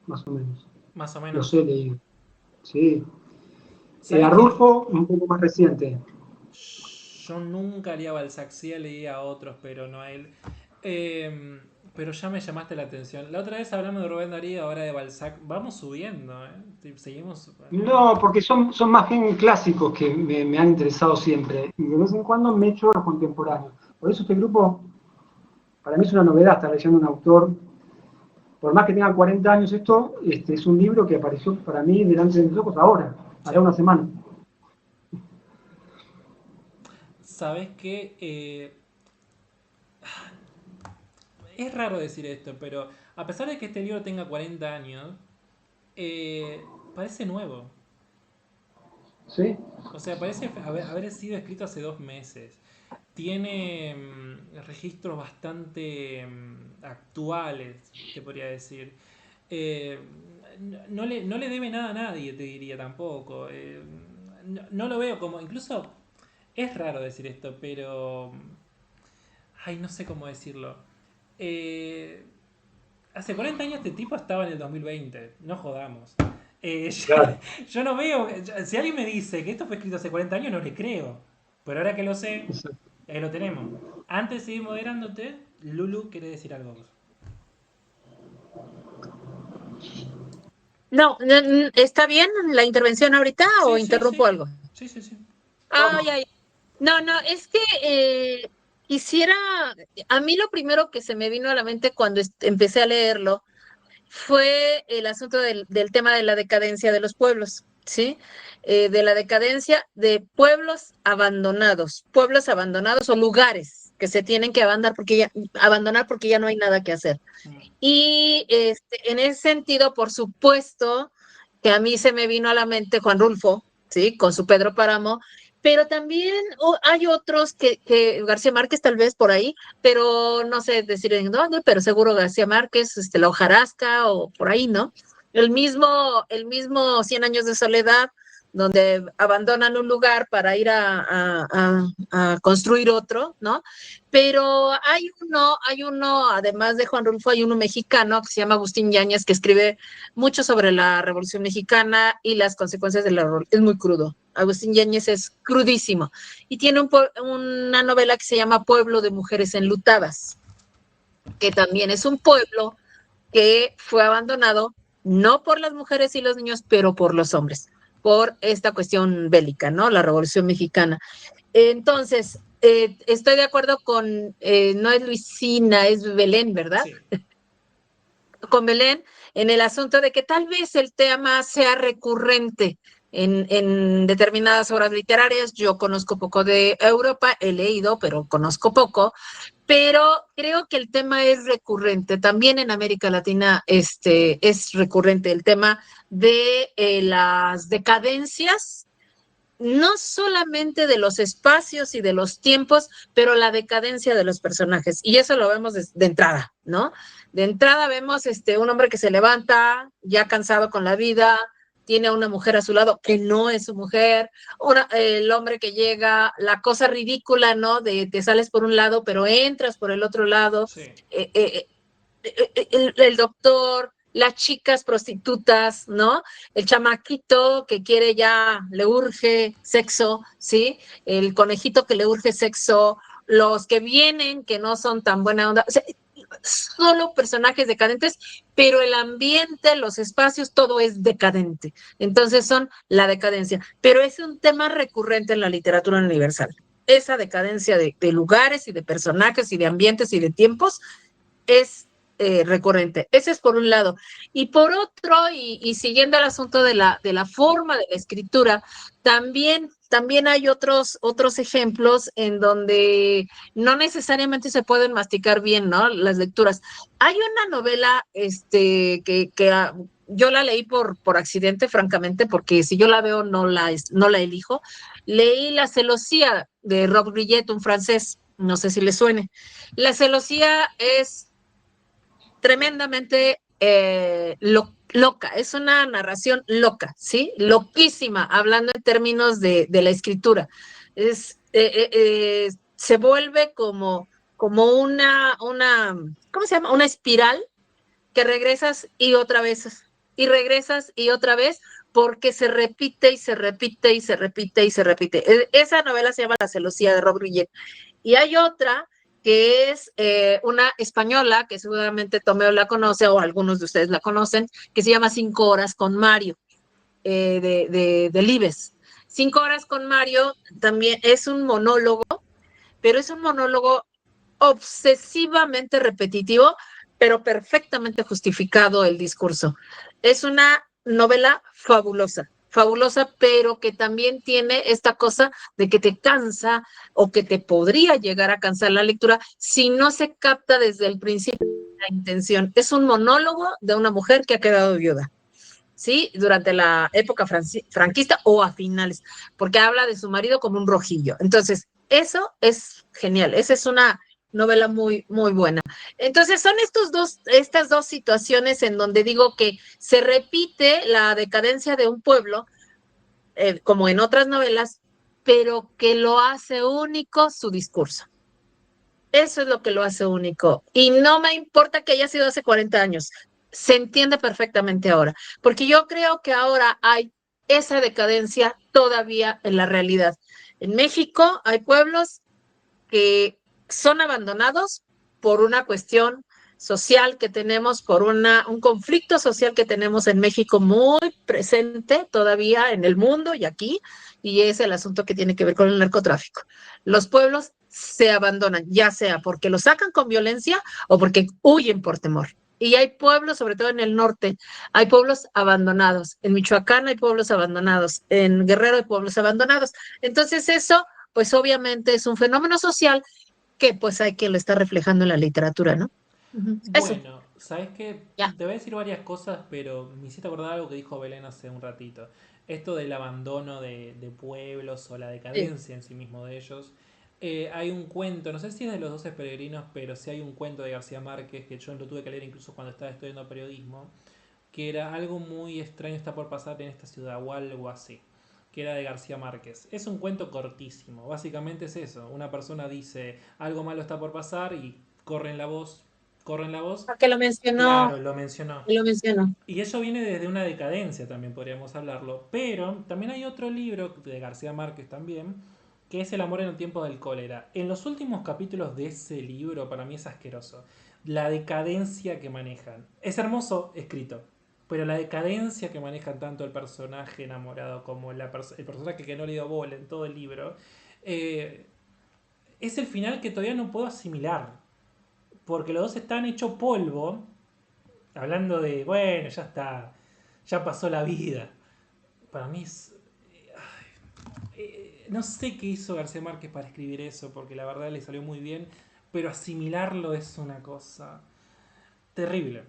más o menos. Más o Lo menos. sé leído. Sí. A Rulfo, un poco más reciente. Yo nunca leí a Balzac, sí leí a otros, pero no a él. Pero ya me llamaste la atención. La otra vez hablamos de Rubén Darío, ahora de Balzac. Vamos subiendo, ¿eh? Seguimos. No, porque son más bien clásicos que me han interesado siempre. Y de vez en cuando me echo a los contemporáneos. Por eso este grupo, para mí es una novedad estar leyendo un autor. Por más que tenga 40 años esto, es un libro que apareció para mí delante de mis ojos ahora, hará una semana. ¿Sabes qué? Es raro decir esto, pero a pesar de que este libro tenga 40 años, parece nuevo. ¿Sí? O sea, parece haber sido escrito hace 2 meses. Tiene registros bastante actuales, te podría decir. Eh, no le debe nada a nadie, te diría tampoco. No lo veo como... Incluso es raro decir esto, pero... Ay, no sé cómo decirlo. Hace 40 años este tipo estaba en el 2020, no jodamos. Claro. Yo no veo... Si alguien me dice que esto fue escrito hace 40 años, no le creo. Pero ahora que lo sé, ahí lo tenemos. Antes de seguir moderándote, Lulu quiere decir algo. No, ¿está bien la intervención ahorita o Sí, interrumpo sí. algo? Sí. Ah, ya. No, es que quisiera, a mí lo primero que se me vino a la mente cuando empecé a leerlo fue el asunto del tema de la decadencia de los pueblos, ¿sí? De la decadencia de pueblos abandonados o lugares que se tienen que abandonar porque ya no hay nada que hacer. Y en ese sentido, por supuesto, que a mí se me vino a la mente Juan Rulfo, ¿sí? Con su Pedro Páramo, pero también hay otros que García Márquez tal vez por ahí, pero no sé decir en dónde, pero seguro García Márquez, la hojarasca o por ahí, ¿no? El mismo 100 años de soledad, donde abandonan un lugar para ir a construir otro, ¿no? Pero hay uno, además de Juan Rulfo, hay uno mexicano que se llama Agustín Yáñez, que escribe mucho sobre la Revolución Mexicana y las consecuencias de la revolución. Es muy crudo. Agustín Yáñez es crudísimo. Y tiene una novela que se llama Pueblo de Mujeres Enlutadas, que también es un pueblo que fue abandonado no por las mujeres y los niños, pero por los hombres, por esta cuestión bélica, ¿no? La Revolución Mexicana. Entonces, estoy de acuerdo con, no es Luisina, es Belén, ¿verdad? Sí. Con Belén, en el asunto de que tal vez el tema sea recurrente en determinadas obras literarias. Yo conozco poco de Europa, he leído, pero conozco poco, pero creo que el tema es recurrente. También en América Latina es recurrente el tema de las decadencias, no solamente de los espacios y de los tiempos, pero la decadencia de los personajes. Y eso lo vemos de entrada, ¿no? De entrada vemos un hombre que se levanta, ya cansado con la vida, tiene a una mujer a su lado que no es su mujer, el hombre que llega, la cosa ridícula, ¿no? De te sales por un lado, pero entras por el otro lado. Sí. El doctor, las chicas prostitutas, ¿no? El chamaquito que quiere ya, le urge sexo, ¿sí? El conejito que le urge sexo, los que vienen que no son tan buena onda, o sea, solo personajes decadentes, pero el ambiente, los espacios, todo es decadente. Entonces son la decadencia, pero es un tema recurrente en la literatura universal. Esa decadencia de lugares y de personajes y de ambientes y de tiempos es recurrente. Ese es por un lado. Y por otro, y siguiendo el asunto de la forma de la escritura, también hay otros ejemplos en donde no necesariamente se pueden masticar bien, ¿no? Las lecturas. Hay una novela que yo la leí por accidente, francamente, porque si yo la veo no la elijo. Leí La celosía de Rob Grillet, un francés, no sé si le suene. La celosía es tremendamente loca, es una narración loca, ¿sí? Loquísima, hablando en términos de la escritura. Se vuelve como una, ¿cómo se llama? Una espiral que regresas y otra vez, y regresas y otra vez, porque se repite y se repite y se repite y se repite. Esa novela se llama La celosía de Rob Grillet. Y hay otra que es una española, que seguramente Tomeo la conoce, o algunos de ustedes la conocen, que se llama 5 horas con Mario, de Libes. 5 horas con Mario también es un monólogo, pero es un monólogo obsesivamente repetitivo, pero perfectamente justificado el discurso. Es una novela fabulosa, pero que también tiene esta cosa de que te cansa o que te podría llegar a cansar la lectura si no se capta desde el principio la intención. Es un monólogo de una mujer que ha quedado viuda, ¿sí? Durante la época franquista o a finales, porque habla de su marido como un rojillo. Entonces, eso es genial. Esa es una novela muy, muy buena. Entonces, son estas dos situaciones en donde digo que se repite la decadencia de un pueblo, como en otras novelas, pero que lo hace único su discurso. Eso es lo que lo hace único. Y no me importa que haya sido hace 40 años. Se entiende perfectamente ahora. Porque yo creo que ahora hay esa decadencia todavía en la realidad. En México hay pueblos que son abandonados por una cuestión social que tenemos, por un conflicto social que tenemos en México muy presente todavía en el mundo y aquí, y es el asunto que tiene que ver con el narcotráfico. Los pueblos se abandonan, ya sea porque lo sacan con violencia o porque huyen por temor. Y hay pueblos, sobre todo en el norte, hay pueblos abandonados. En Michoacán hay pueblos abandonados. En Guerrero hay pueblos abandonados. Entonces eso, pues obviamente es un fenómeno social que pues hay que lo está reflejando en la literatura, ¿no? Eso, Bueno, ¿sabes qué? ya. Te voy a decir varias cosas, pero me hiciste acordar algo que dijo Belén hace un ratito. Esto del abandono de pueblos o la Sí. decadencia en sí mismo de ellos. Hay un cuento, no sé si es de los 12 peregrinos, pero sí hay un cuento de García Márquez que yo lo tuve que leer incluso cuando estaba estudiando periodismo, que era algo muy extraño está por pasar en esta ciudad o algo así, que era de García Márquez. Es un cuento cortísimo, básicamente es eso. Una persona dice algo malo está por pasar y corren la voz. Porque lo mencionó, Claro, lo mencionó. lo mencionó. Y eso viene desde una decadencia, también podríamos hablarlo. Pero también hay otro libro de García Márquez también, que es El amor en los tiempos del cólera. En los últimos capítulos de ese libro, para mí es asqueroso. La decadencia que manejan. Es hermoso escrito, pero la decadencia que manejan tanto el personaje enamorado como el personaje que no le dio bola en todo el libro, eh, es el final que todavía no puedo asimilar. Porque los dos están hechos polvo, hablando de, bueno, ya está, ya pasó la vida. Para mí es... no sé qué hizo García Márquez para escribir eso, porque la verdad le salió muy bien, pero asimilarlo es una cosa terrible.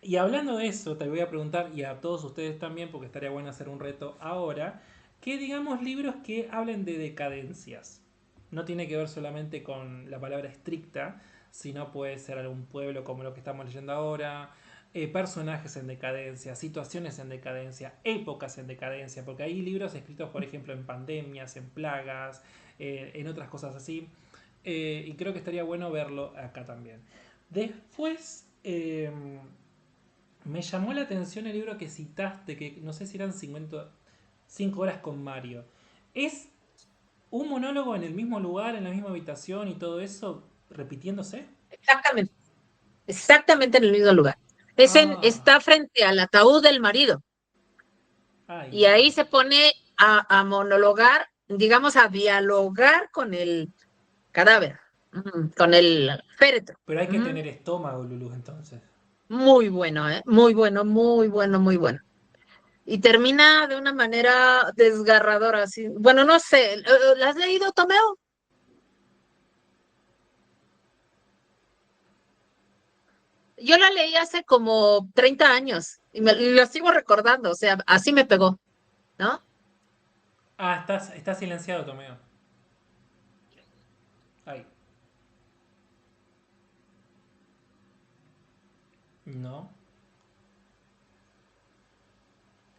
Y hablando de eso, te voy a preguntar, y a todos ustedes también, porque estaría bueno hacer un reto ahora, que digamos libros que hablen de decadencias. No tiene que ver solamente con la palabra estricta, sino puede ser algún pueblo como lo que estamos leyendo ahora, personajes en decadencia, situaciones en decadencia, épocas en decadencia, porque hay libros escritos, por ejemplo, en pandemias, en plagas, en otras cosas así, y creo que estaría bueno verlo acá también. Después, me llamó la atención el libro que citaste, que no sé si eran 5 horas con Mario. ¿Es un monólogo en el mismo lugar, en la misma habitación y todo eso repitiéndose? Exactamente, exactamente en el mismo lugar. Ah, Está frente al ataúd del marido ay, y ahí se pone a monologar, digamos, a dialogar con el cadáver, con el féretro. pero hay que tener estómago, Lulu, entonces. Muy bueno, ¿eh? Muy bueno, muy bueno, muy bueno. Y termina de una manera desgarradora, así. Bueno, no sé, ¿la has leído, Tomeo? Yo la leí hace como 30 años y lo sigo recordando, o sea, así me pegó, ¿no? Ah, está silenciado, Tomeo. Ay, no.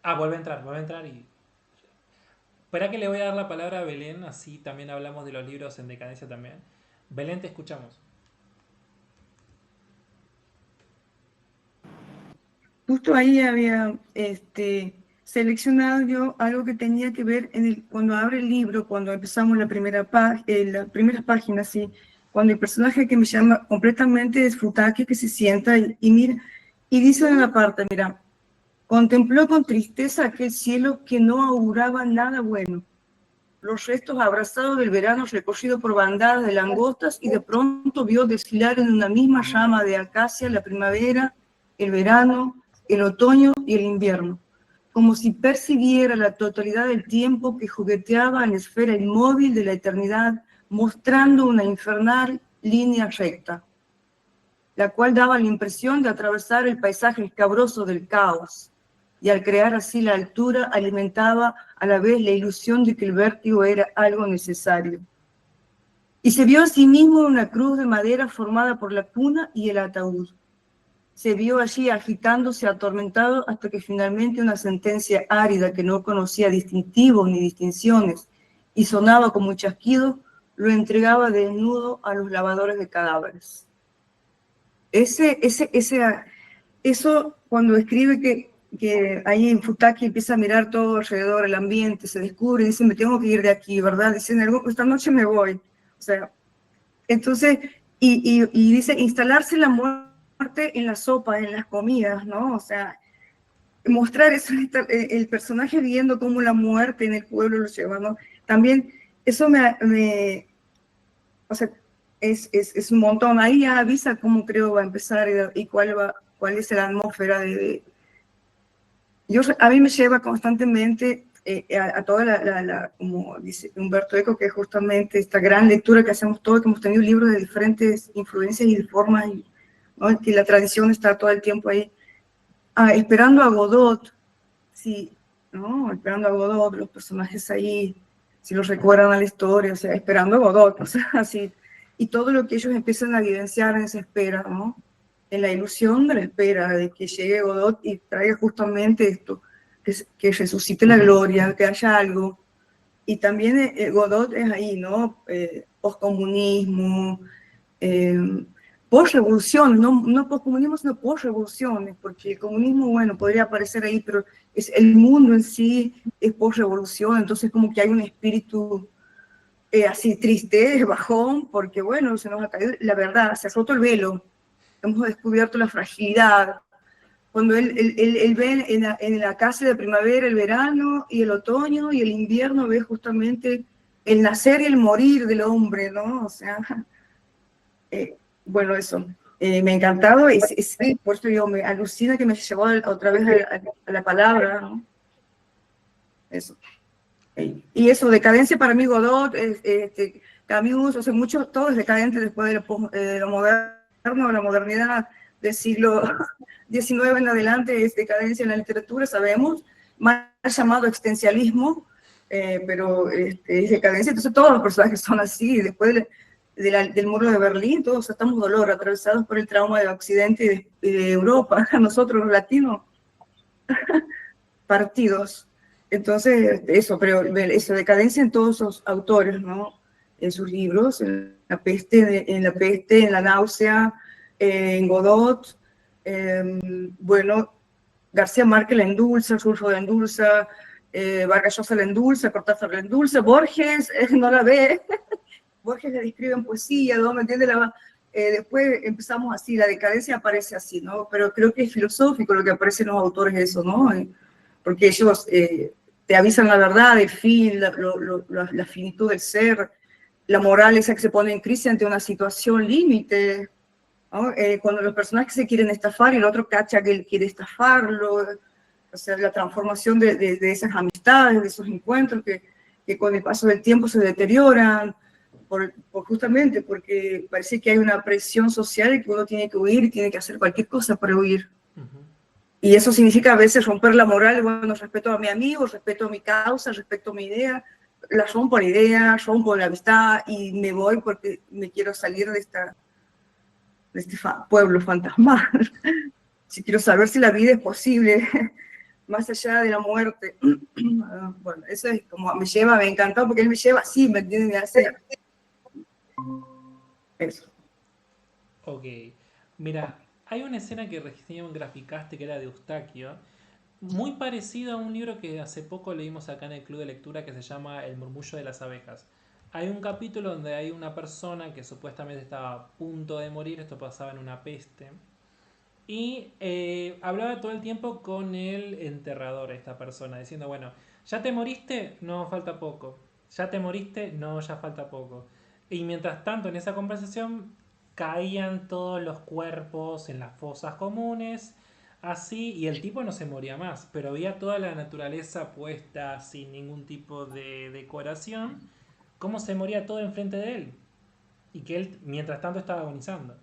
Ah, vuelve a entrar y... Espera que le voy a dar la palabra a Belén, así también hablamos de los libros en decadencia también. Belén, te escuchamos. Justo ahí había seleccionado yo algo que tenía que ver cuando abre el libro, cuando empezamos las primeras páginas, ¿sí? Cuando el personaje que me llama completamente es Futaki, que se sienta y mira, y dice en la parte, mira, contempló con tristeza aquel cielo que no auguraba nada bueno. Los restos abrazados del verano recorrido por bandadas de langostas y de pronto vio desfilar en una misma rama de acacia la primavera, el verano, el otoño y el invierno, como si percibiera la totalidad del tiempo que jugueteaba en la esfera inmóvil de la eternidad, mostrando una infernal línea recta, la cual daba la impresión de atravesar el paisaje escabroso del caos, y al crear así la altura alimentaba a la vez la ilusión de que el vértigo era algo necesario. Y se vio a sí mismo una cruz de madera formada por la cuna y el ataúd. Se vio allí agitándose atormentado hasta que finalmente una sentencia árida que no conocía distintivos ni distinciones y sonaba como un chasquido, lo entregaba desnudo a los lavadores de cadáveres. Eso cuando escribe que ahí en Futaki empieza a mirar todo alrededor, el ambiente, se descubre, dice, me tengo que ir de aquí, ¿verdad? Dice, esta noche me voy. O sea, entonces, y dice, instalarse la muerte en la sopa, en las comidas, ¿no? O sea, mostrar eso, el personaje viendo cómo la muerte en el pueblo lo lleva, ¿no? También eso o sea, es un montón. Ahí ya avisa cómo creo va a empezar y cuál es la atmósfera a mí me lleva constantemente a toda como dice Humberto Eco, que es justamente esta gran lectura que hacemos todos, que hemos tenido libros de diferentes influencias y de formas, ¿no? Que la tradición está todo el tiempo ahí. Esperando a Godot, sí, ¿no? Esperando a Godot, los personajes ahí, si los recuerdan a la historia, o sea, esperando a Godot, o sea, así. Y todo lo que ellos empiezan a evidenciar en esa espera, ¿no? En la ilusión de la espera, de que llegue Godot y traiga justamente esto, que resucite la gloria, que haya algo. Y también Godot es ahí, ¿no? Postcomunismo, eh, post-revolución, no postcomunismo, sino post-revoluciones, porque el comunismo, bueno, podría aparecer ahí, pero el mundo en sí es post-revolución, entonces como que hay un espíritu así triste, bajón, porque bueno, se nos ha caído la verdad, se ha roto el velo, hemos descubierto la fragilidad. Cuando él ve en la casa de primavera el verano y el otoño y el invierno, ve justamente el nacer y el morir del hombre, ¿no? O sea, bueno, eso. Me ha encantado y por eso yo me alucina que me llevó otra vez a la palabra, ¿no? Eso. Y eso, decadencia para mí, Godot, Camus, o sea, todo es decadente después de lo moderno, la modernidad del siglo XIX en adelante es decadencia en la literatura, sabemos, más llamado existencialismo, pero es decadencia. Entonces todos los personajes son así, después del muro de Berlín, todos estamos dolor, atravesados por el trauma de Occidente y de Europa, nosotros los latinos, partidos. Entonces, eso, pero eso, decadencia en todos los autores, ¿no? En sus libros, en en la náusea, en Godot, bueno, García Márquez la endulza, Rulfo la endulza, Vargas Llosa la endulza, Cortázar la endulza, Borges no la ve, Borges la describe en poesía, ¿no? ¿Me entiendes? Después empezamos así, la decadencia aparece así, ¿no? Pero creo que es filosófico lo que aparece en los autores eso, ¿no? Porque ellos te avisan la verdad, el fin, la finitud del ser, la moral esa que se pone en crisis ante una situación límite, ¿no? Cuando los personajes se quieren estafar y el otro cacha que él quiere estafarlo, o sea, la transformación de esas amistades, de esos encuentros que con el paso del tiempo se deterioran, justamente porque parece que hay una presión social y que uno tiene que huir y tiene que hacer cualquier cosa para huir. Y eso significa a veces romper la moral, bueno, respeto a mi amigo, respeto a mi causa, respeto a mi idea, la rompo la idea, rompo la amistad y me voy porque me quiero salir de este pueblo fantasmal. Si quiero saber si la vida es posible más allá de la muerte. Bueno, eso es como me encantó porque él me lleva así, ¿me entienden? Me hace eso. Ok. Mira, hay una escena que recién graficaste que era de Eustaquio, muy parecido a un libro que hace poco leímos acá en el club de lectura que se llama El murmullo de las abejas. Hay un capítulo donde hay una persona que supuestamente estaba a punto de morir, esto pasaba en una peste, y hablaba todo el tiempo con el enterrador, esta persona, diciendo, bueno, ¿ya te moriste? No, falta poco. ¿Ya te moriste? No, ya falta poco. Y mientras tanto, en esa conversación, caían todos los cuerpos en las fosas comunes, así, y el tipo no se moría más, pero veía toda la naturaleza puesta sin ningún tipo de decoración, cómo se moría todo enfrente de él, y que él, mientras tanto, estaba agonizando.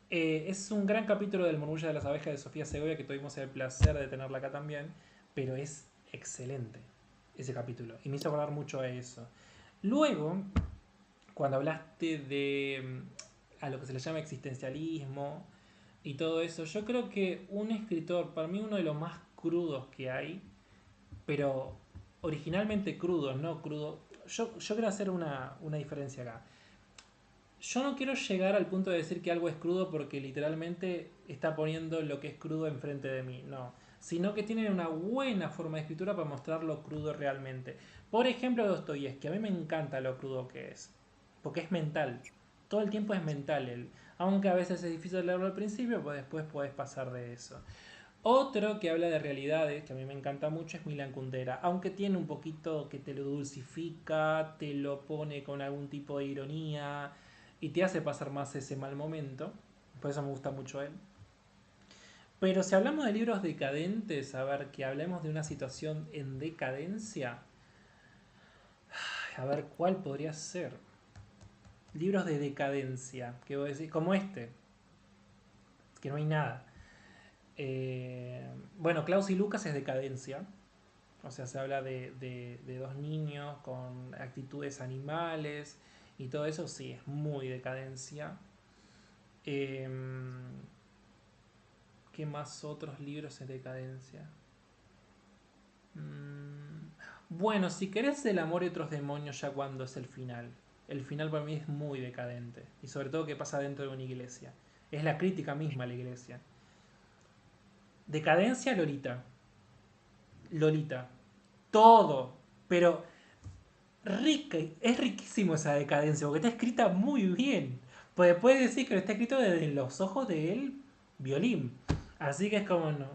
Es un gran capítulo del Murmullo de las abejas de Sofía Segovia que tuvimos el placer de tenerla acá también, pero es excelente ese capítulo y me hizo acordar mucho a eso. Luego, cuando hablaste de a lo que se le llama existencialismo y todo eso, yo creo que un escritor, para mí uno de los más crudos que hay, pero originalmente crudos, no crudo. Yo quiero hacer una diferencia acá. Yo no quiero llegar al punto de decir que algo es crudo porque literalmente está poniendo lo que es crudo enfrente de mí, no. Sino que tiene una buena forma de escritura para mostrar lo crudo realmente. Por ejemplo, Dostoyevsky, a mí me encanta lo crudo que es. Porque es mental. Todo el tiempo es mental él. Aunque a veces es difícil leerlo al principio, pues después podés pasar de eso. Otro que habla de realidades, que a mí me encanta mucho, es Milan Kundera. Aunque tiene un poquito que te lo dulcifica, te lo pone con algún tipo de ironía. y te hace pasar más ese mal momento. Por eso me gusta mucho él. Pero si hablamos de libros decadentes, a ver, que hablemos de una situación en decadencia, a ver, ¿cuál podría ser? Libros de decadencia, que vos decís, como este, que no hay nada. Bueno, Klaus y Lucas es decadencia. O sea, se habla de dos niños con actitudes animales y todo eso, sí, es muy decadencia. ¿Qué más otros libros en decadencia? Bueno, si querés El amor y otros demonios, ya cuando es el final. El final para mí es muy decadente. Y sobre todo que pasa dentro de una iglesia. Es la crítica misma a la iglesia. Decadencia, Lolita. Lolita. Todo. Pero rica, es riquísimo esa decadencia, porque está escrita muy bien. Pues puede decir que está escrito desde los ojos del violín. Así que es como, no,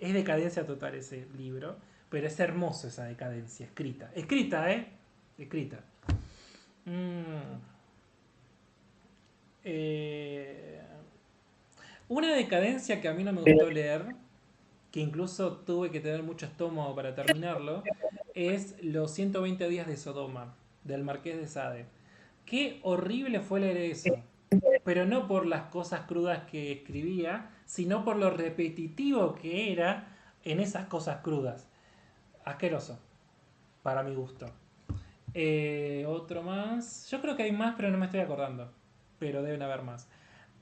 es decadencia total ese libro, pero es hermoso esa decadencia, escrita. Escrita, ¿eh? Escrita. Una decadencia que a mí no me gustó leer, que incluso tuve que tener mucho estómago para terminarlo, es Los 120 días de Sodoma, del Marqués de Sade. Qué horrible fue leer eso, pero no por las cosas crudas que escribía, sino por lo repetitivo que era en esas cosas crudas. Asqueroso, para mi gusto. Otro más. Yo creo que hay más, pero no me estoy acordando. Pero deben haber más.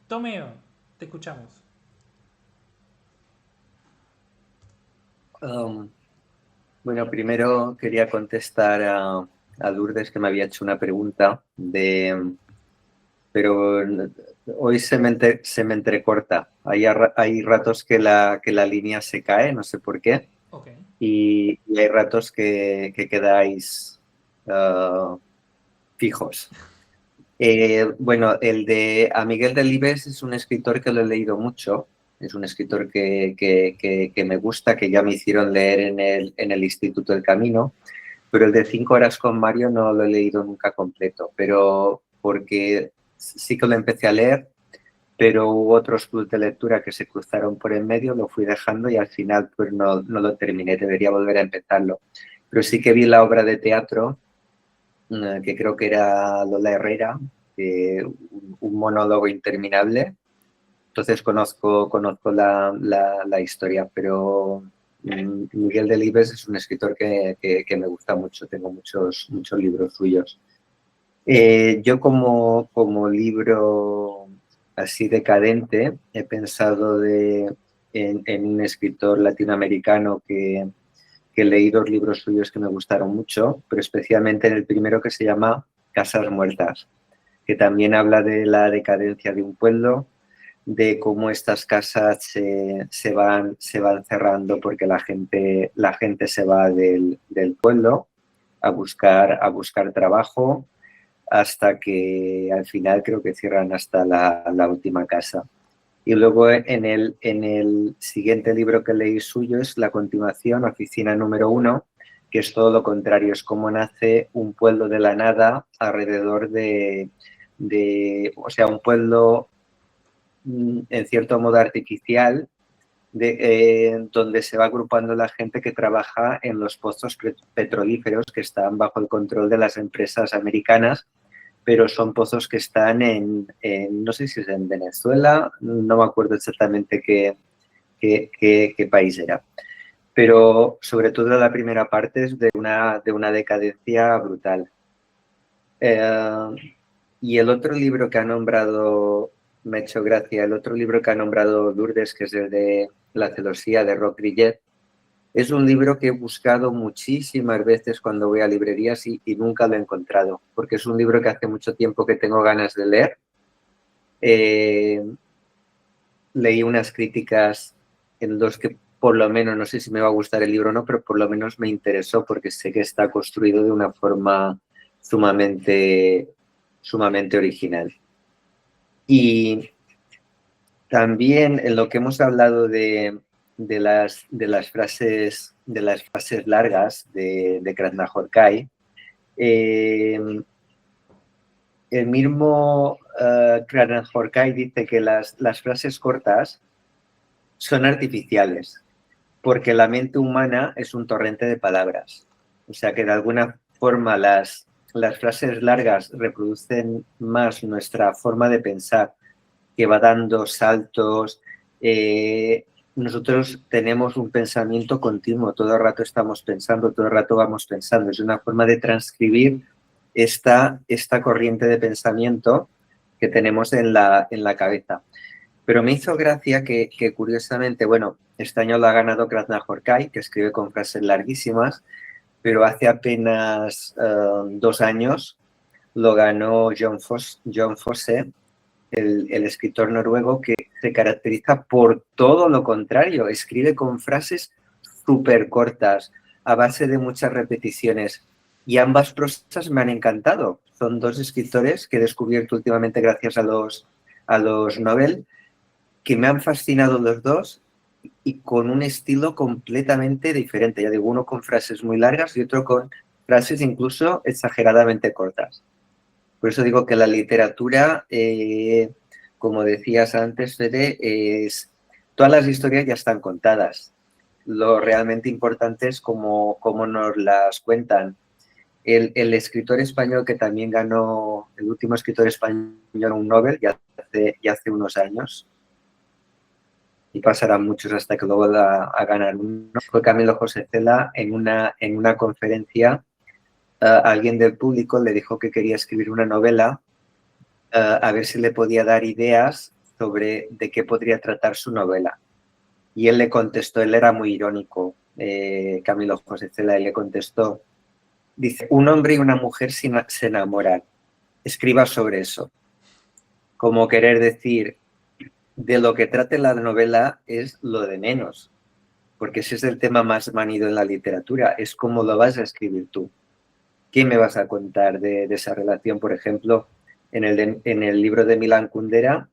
Tomeo, te escuchamos. Bueno, primero quería contestar a Lourdes, que me había hecho una pregunta, pero hoy se me entrecorta. Hay ratos que la línea se cae, no sé por qué, Okay. y hay ratos que quedáis fijos. Bueno, el de a Miguel Delibes es un escritor que lo he leído mucho. Es un escritor que me gusta, que ya me hicieron leer en el Instituto del Camino, pero el de 5 horas con Mario no lo he leído nunca completo, pero porque sí que lo empecé a leer, pero hubo otros clubs de lectura que se cruzaron por en medio, lo fui dejando y al final pues no lo terminé, debería volver a empezarlo. Pero sí que vi la obra de teatro, que creo que era Lola Herrera, un monólogo interminable. Entonces conozco la historia, pero Miguel Delibes es un escritor que me gusta mucho, tengo muchos libros suyos. Yo como libro así decadente he pensado en un escritor latinoamericano que leí 2 libros suyos que me gustaron mucho, pero especialmente en el primero, que se llama Casas Muertas, que también habla de la decadencia de un pueblo, de cómo estas casas se van cerrando porque la gente se va del pueblo a buscar trabajo, hasta que al final creo que cierran hasta la última casa. Y luego en el siguiente libro que leí suyo es la continuación, Oficina número 1, que es todo lo contrario, es cómo nace un pueblo de la nada alrededor o sea, un pueblo en cierto modo artificial, donde se va agrupando la gente que trabaja en los pozos petrolíferos que están bajo el control de las empresas americanas, pero son pozos que están no sé si es en Venezuela, no me acuerdo exactamente qué país era. Pero sobre todo la primera parte es de una decadencia brutal. Y el otro libro que ha nombrado, me ha hecho gracia, el otro libro que ha nombrado Lourdes, que es el de La celosía de Roch Grillet, es un libro que he buscado muchísimas veces cuando voy a librerías y nunca lo he encontrado, porque es un libro que hace mucho tiempo que tengo ganas de leer. Leí unas críticas en los que por lo menos, no sé si me va a gustar el libro o no, pero por lo menos me interesó porque sé que está construido de una forma sumamente original. Y también en lo que hemos hablado de las frases largas de Krasznahorkai, el mismo Krasznahorkai dice que las frases cortas son artificiales, porque la mente humana es un torrente de palabras. O sea que de alguna forma las frases largas reproducen más nuestra forma de pensar, que va dando saltos. Nosotros tenemos un pensamiento continuo, todo el rato estamos pensando, todo el rato vamos pensando. Es una forma de transcribir esta corriente de pensamiento que tenemos en la cabeza. Pero me hizo gracia que curiosamente, bueno, este año lo ha ganado Krasznahorkai, que escribe con frases larguísimas, pero hace apenas 2 años lo ganó John Fosse, el escritor noruego, que se caracteriza por todo lo contrario. Escribe con frases súper cortas, a base de muchas repeticiones. Y ambas prosas me han encantado. Son 2 escritores que he descubierto últimamente gracias a los Nobel, que me han fascinado los dos y con un estilo completamente diferente. Ya digo, uno con frases muy largas y otro con frases incluso exageradamente cortas. Por eso digo que la literatura, como decías antes, Fede, todas las historias ya están contadas. Lo realmente importante es cómo nos las cuentan. El escritor español que también ganó, el último escritor español, un Nobel, ya hace unos años, y pasarán muchos hasta que luego a ganar uno, fue Camilo José Cela. En una conferencia, alguien del público le dijo que quería escribir una novela, a ver si le podía dar ideas sobre de qué podría tratar su novela. Y él le contestó, él era muy irónico, Camilo José Cela, y le contestó, dice, un hombre y una mujer se enamoran, escriba sobre eso. Como querer decir, de lo que trate la novela es lo de menos, porque ese es el tema más manido en la literatura, es cómo lo vas a escribir tú. ¿Qué me vas a contar de esa relación? Por ejemplo, en el libro de Milan Kundera,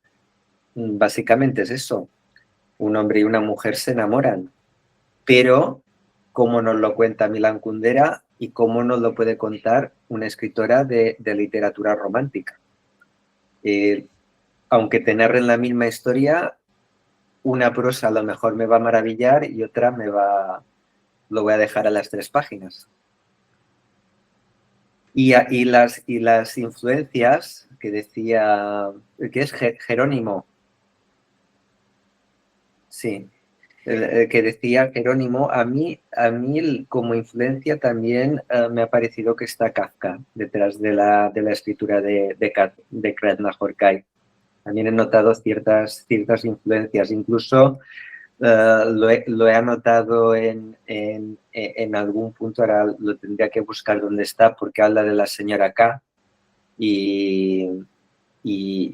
básicamente es eso, un hombre y una mujer se enamoran, pero cómo nos lo cuenta Milan Kundera y cómo nos lo puede contar una escritora de literatura romántica. Aunque te narren la misma historia, una prosa a lo mejor me va a maravillar y otra lo voy a dejar a las 3 páginas. Y las influencias que decía, que es Jerónimo, sí, que decía Jerónimo, a mí como influencia también me ha parecido que está Kafka detrás de la escritura de Krasznahorkai. También he notado ciertas influencias, incluso lo he anotado en algún punto, ahora lo tendría que buscar dónde está, porque habla de la señora K y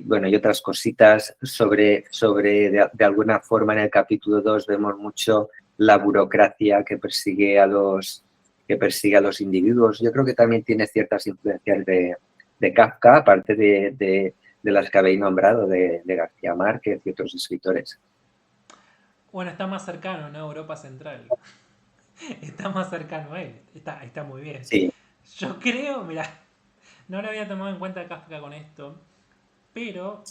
bueno, y otras cositas sobre de alguna forma en el capítulo 2 vemos mucho la burocracia que persigue a los individuos. Yo creo que también tiene ciertas influencias de Kafka, aparte de las que habéis nombrado, de García Márquez y otros escritores. Bueno, está más cercano, ¿no? Europa Central. Está más cercano a él. Está muy bien. Sí. Yo creo, mira, no lo había tomado en cuenta Kafka con esto, pero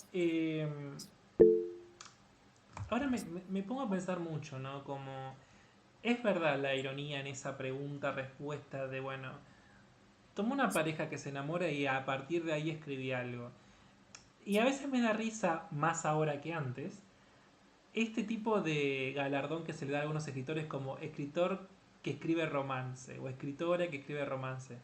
ahora me pongo a pensar mucho, ¿no? Como es verdad la ironía en esa pregunta-respuesta de, bueno, tomó una pareja que se enamora y a partir de ahí escribí algo. Y a veces me da risa, más ahora que antes, este tipo de galardón que se le da a algunos escritores como escritor que escribe romance o escritora que escribe romance.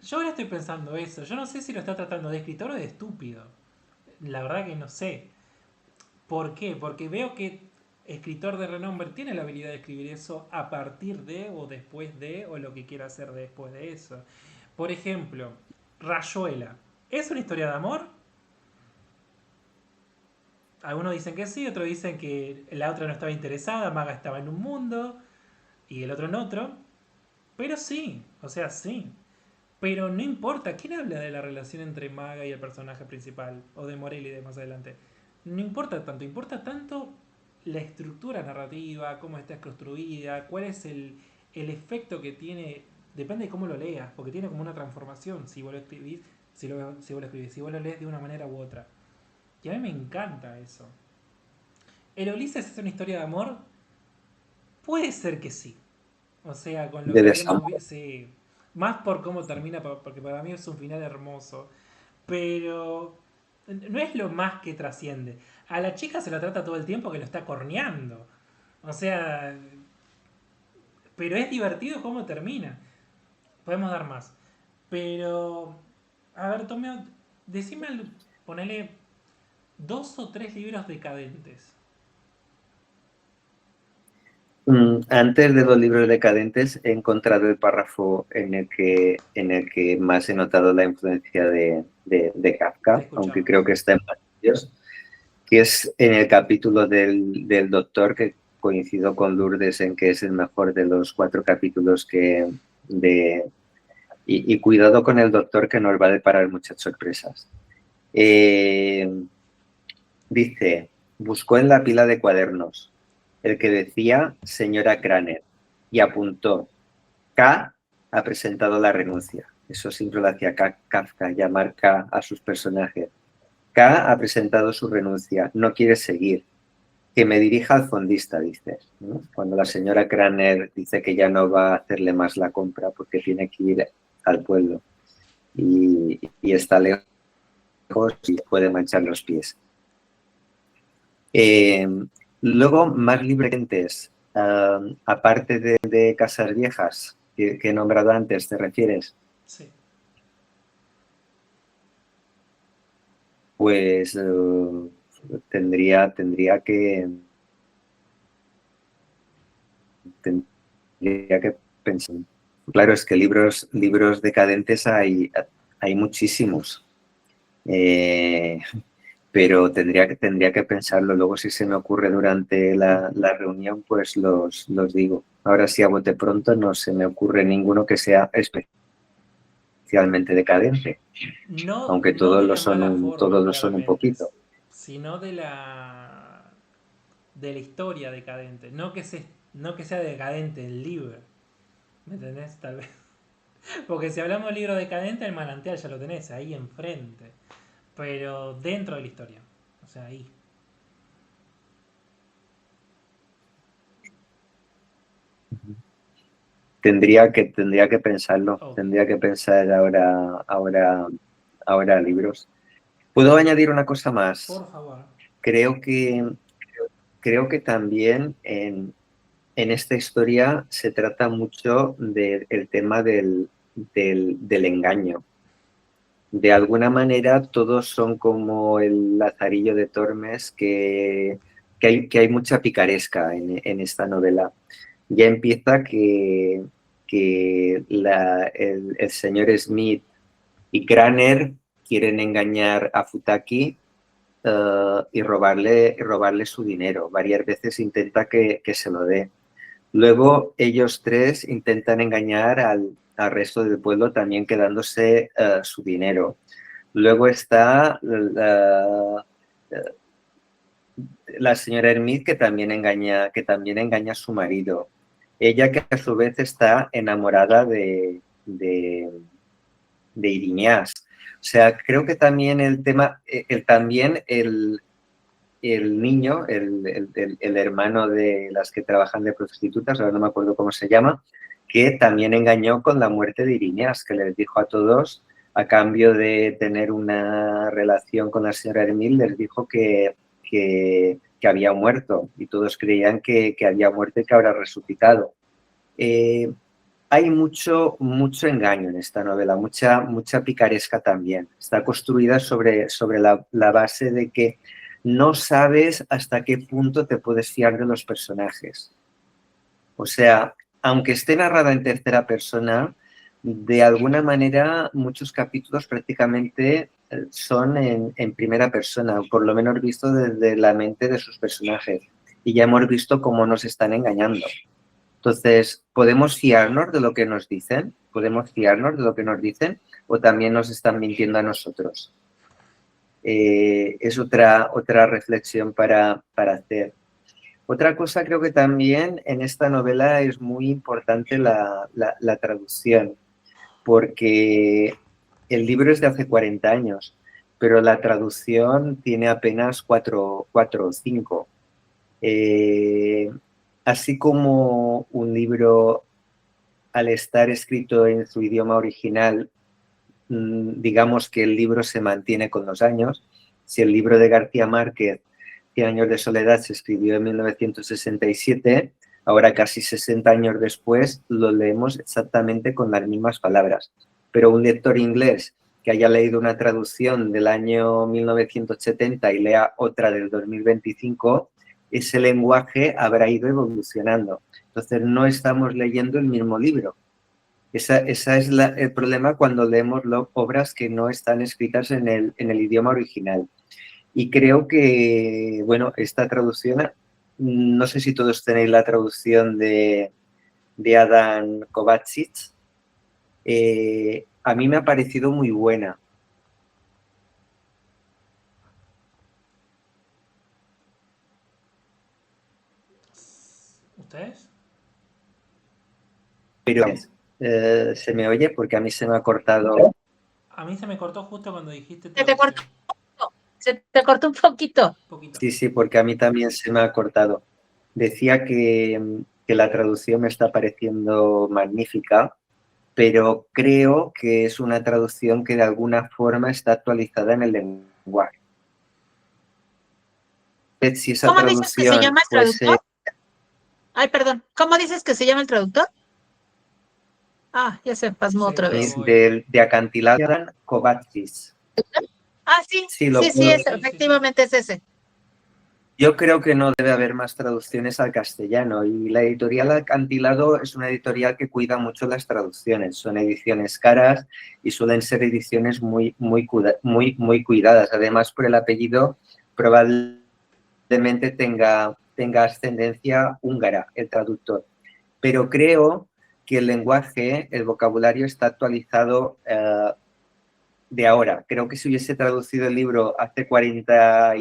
Yo ahora estoy pensando eso. Yo no sé si lo está tratando de escritor o de estúpido. La verdad que no sé. ¿Por qué? Porque veo que escritor de renombre tiene la habilidad de escribir eso a partir de o después de o lo que quiera hacer después de eso. Por ejemplo, Rayuela. ¿Es una historia de amor? Algunos dicen que sí, otros dicen que la otra no estaba interesada, Maga estaba en un mundo y el otro en otro. Pero sí, o sea, sí. Pero no importa, ¿quién habla de la relación entre Maga y el personaje principal? O de Morelli de más adelante. No importa tanto la estructura narrativa, cómo está construida, cuál es el efecto que tiene depende de cómo lo leas, porque tiene como una transformación si vos lo escribís, si vos lo lees de una manera u otra. Y a mí me encanta eso. ¿El Ulises es una historia de amor? Puede ser que sí. O sea, con lo De que habíamos desamor. visto, sí. Más por cómo termina, porque para mí es un final hermoso. Pero no es lo más que trasciende. A la chica se la trata todo el tiempo que lo está corneando. O sea, pero es divertido cómo termina. Podemos dar más. Pero, a ver, Tomeo, decime, ponele 2 o 3 libros decadentes. Antes de los libros decadentes he encontrado el párrafo en el que más he notado la influencia de Te Kafka, aunque escuchamos. creo que está en varios, que es en el capítulo del doctor, que coincido con Lourdes en que es el mejor de los 4 capítulos y cuidado con el doctor, que nos va a deparar muchas sorpresas. Dice, buscó en la pila de cuadernos el que decía señora Craner y apuntó, K ha presentado la renuncia. Eso siempre lo hacía Kafka, llamar K a sus personajes. K ha presentado su renuncia, no quiere seguir. Que me dirija al fondista, dice, ¿no? Cuando la señora Craner dice que ya no va a hacerle más la compra porque tiene que ir al pueblo y está lejos y puede manchar los pies. Luego, más libres, aparte de Casas Viejas, que he nombrado antes, ¿te refieres? Sí. Pues tendría que pensar. Claro, es que libros decadentes hay muchísimos. Pero tendría que pensarlo. Luego, si se me ocurre durante la reunión, pues los digo. Ahora sí, a bote pronto no se me ocurre ninguno que sea especialmente decadente, No, aunque no todos de lo la mala son, forma, un claramente, poquito. sino de la historia decadente. No que sea decadente el libro. ¿Me entendés? Tal vez. Porque si hablamos de libro decadente, el manantial ya lo tenés ahí enfrente. Pero dentro de la historia. O sea, ahí. Tendría que pensarlo. Ok. Tendría que pensar ahora libros. ¿Puedo añadir una cosa más? Por favor. Creo que también en esta historia se trata mucho del tema del engaño. De alguna manera todos son como el Lazarillo de Tormes, que hay mucha picaresca en esta novela. Ya empieza que el señor Smith y Craner quieren engañar a Futaki y robarle su dinero. Varias veces intenta que se lo dé. Luego ellos 3 intentan engañar al resto del pueblo, también quedándose su dinero. Luego está la señora Hermit, que también engaña a su marido. Ella, que a su vez está enamorada de Iriñás. O sea, creo que también el tema, el niño, el hermano de las que trabajan de prostitutas, ahora no me acuerdo cómo se llama, que también engañó con la muerte de Iriñás, que les dijo a todos, a cambio de tener una relación con la señora Hermil, les dijo que había muerto, y todos creían que había muerto y que habrá resucitado. Hay mucho engaño en esta novela, mucha picaresca también. Está construida sobre la base de que no sabes hasta qué punto te puedes fiar de los personajes. O sea, aunque esté narrada en tercera persona, de alguna manera muchos capítulos prácticamente son en primera persona, por lo menos visto desde la mente de sus personajes. Y ya hemos visto cómo nos están engañando. Entonces, ¿podemos fiarnos de lo que nos dicen? ¿Podemos fiarnos de lo que nos dicen? ¿O también nos están mintiendo a nosotros? Es otra reflexión para hacer. Otra cosa creo que también en esta novela es muy importante la traducción, porque el libro es de hace 40 años, pero la traducción tiene apenas 4 o 5. Así como un libro, al estar escrito en su idioma original, digamos que el libro se mantiene con los años. Si el libro de García Márquez, 100 años de soledad, se escribió en 1967, ahora casi 60 años después lo leemos exactamente con las mismas palabras. Pero un lector inglés que haya leído una traducción del año 1970 y lea otra del 2025, ese lenguaje habrá ido evolucionando. Entonces no estamos leyendo el mismo libro. Ese es el problema cuando leemos obras que no están escritas en el idioma original. Y creo que, bueno, esta traducción, no sé si todos tenéis la traducción de Adam Kovacic, a mí me ha parecido muy buena. ¿Ustedes? Pero se me oye porque a mí se me ha cortado. A mí se me cortó justo cuando dijiste Se te cortó, se te cortó un poquito. poquito. Sí, porque a mí también se me ha cortado. Decía que la traducción me está pareciendo magnífica, pero creo que es una traducción que de alguna forma está actualizada en el lenguaje. Si esa ¿Cómo dices que se llama el traductor? Ay, perdón. ¿Cómo dices que se llama el traductor? Ah, ya se pasmó otra vez. De Acantilado Kovacic. Ah, sí, Sí, efectivamente es ese. Yo creo que no debe haber más traducciones al castellano, y la editorial Acantilado es una editorial que cuida mucho las traducciones. Son ediciones caras y suelen ser ediciones muy cuidadas. Además, por el apellido, probablemente tenga ascendencia húngara el traductor. Pero creo que el lenguaje, el vocabulario está actualizado de ahora. Creo que si hubiese traducido el libro hace 40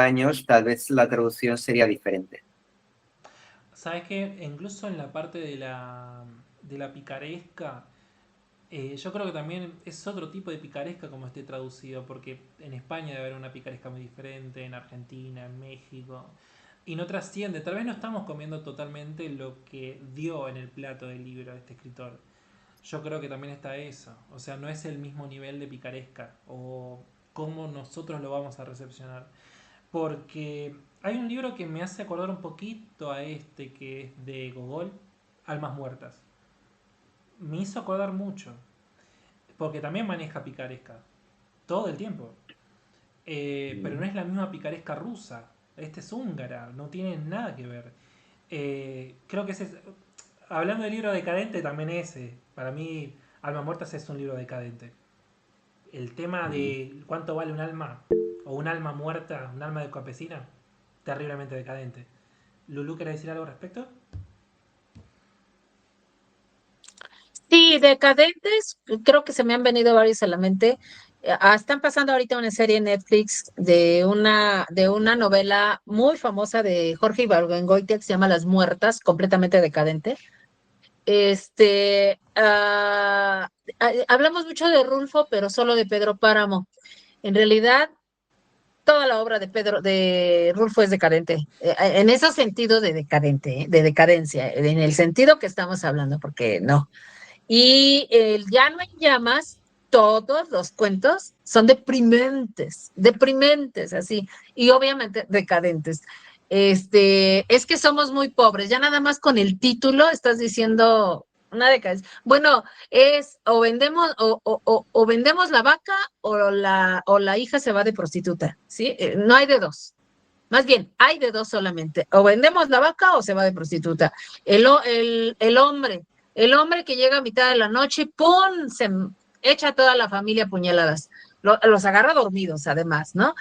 años, tal vez la traducción sería diferente. ¿Sabes qué? Incluso en la parte de la picaresca, yo creo que también es otro tipo de picaresca como esté traducido, porque en España debe haber una picaresca muy diferente, en Argentina, en México, y no trasciende. Tal vez no estamos comiendo totalmente lo que dio en el plato del libro este escritor. Yo creo que también está eso. O sea, no es el mismo nivel de picaresca o cómo nosotros lo vamos a recepcionar. Porque hay un libro que me hace acordar un poquito a este, que es de Gogol, Almas Muertas. Me hizo acordar mucho. Porque también maneja picaresca. Todo el tiempo. Pero no es la misma picaresca rusa. Este es húngara. No tiene nada que ver. Creo que ese es... Hablando del libro decadente, también ese. Para mí, Almas Muertas es un libro decadente. El tema de cuánto vale un alma, o un alma muerta, un alma de campesina, terriblemente decadente. ¿Lulú quiere decir algo al respecto? Sí, decadentes, creo que se me han venido varios a la mente. Están pasando ahorita una serie en Netflix de una novela muy famosa de Jorge Ibargüengoitia que se llama Las Muertas, completamente decadente. Hablamos mucho de Rulfo, pero solo de Pedro Páramo. En realidad, toda la obra de Rulfo es decadente, en ese sentido de decadente, de decadencia, en el sentido que estamos hablando, porque no. Y el Llano en Llamas, todos los cuentos son deprimentes, así, y obviamente decadentes. Es que somos muy pobres, ya nada más con el título estás diciendo una decadencia. Bueno, es o vendemos, o vendemos la vaca o la hija se va de prostituta, ¿sí? No hay de dos. Más bien, hay de dos solamente. O vendemos la vaca o se va de prostituta. El hombre que llega a mitad de la noche, ¡pum! Se echa a toda la familia a puñaladas. Los agarra dormidos, además, ¿no?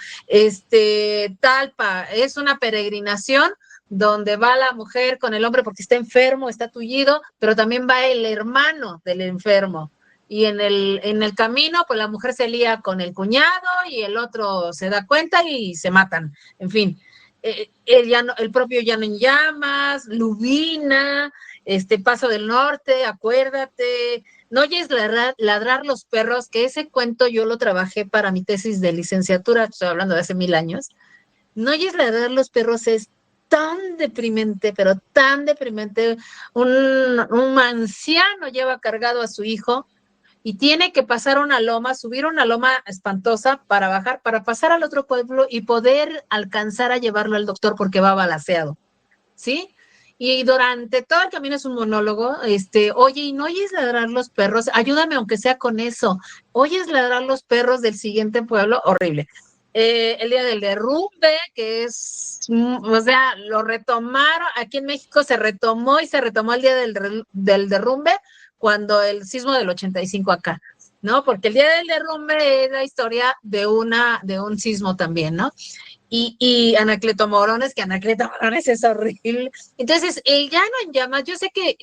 Talpa, es una peregrinación donde va la mujer con el hombre porque está enfermo, está tullido, pero también va el hermano del enfermo. Y en el camino, pues la mujer se lía con el cuñado y el otro se da cuenta y se matan. En fin, el propio Llano en Llamas, Lubina, Paso del Norte, acuérdate, no oyes ladrar los perros, que ese cuento yo lo trabajé para mi tesis de licenciatura, estoy hablando de hace 1000 años. No oyes ladrar los perros es tan deprimente, pero tan deprimente. Un anciano lleva cargado a su hijo y tiene que pasar una loma, subir una loma espantosa para bajar, para pasar al otro pueblo y poder alcanzar a llevarlo al doctor porque va balaceado, ¿sí? Y durante todo el camino es un monólogo, oye, ¿y no oyes ladrar los perros? Ayúdame aunque sea con eso. ¿Oyes ladrar los perros del siguiente pueblo? Horrible. El día del derrumbe, que es, o sea, lo retomaron, aquí en México se retomó y se retomó el día del derrumbe cuando el sismo del 85 acá, ¿no? Porque el día del derrumbe es la historia de un sismo también, ¿no? Y Anacleto Morones, que Anacleto Morones es horrible. Entonces, el Llano en Llamas, yo sé que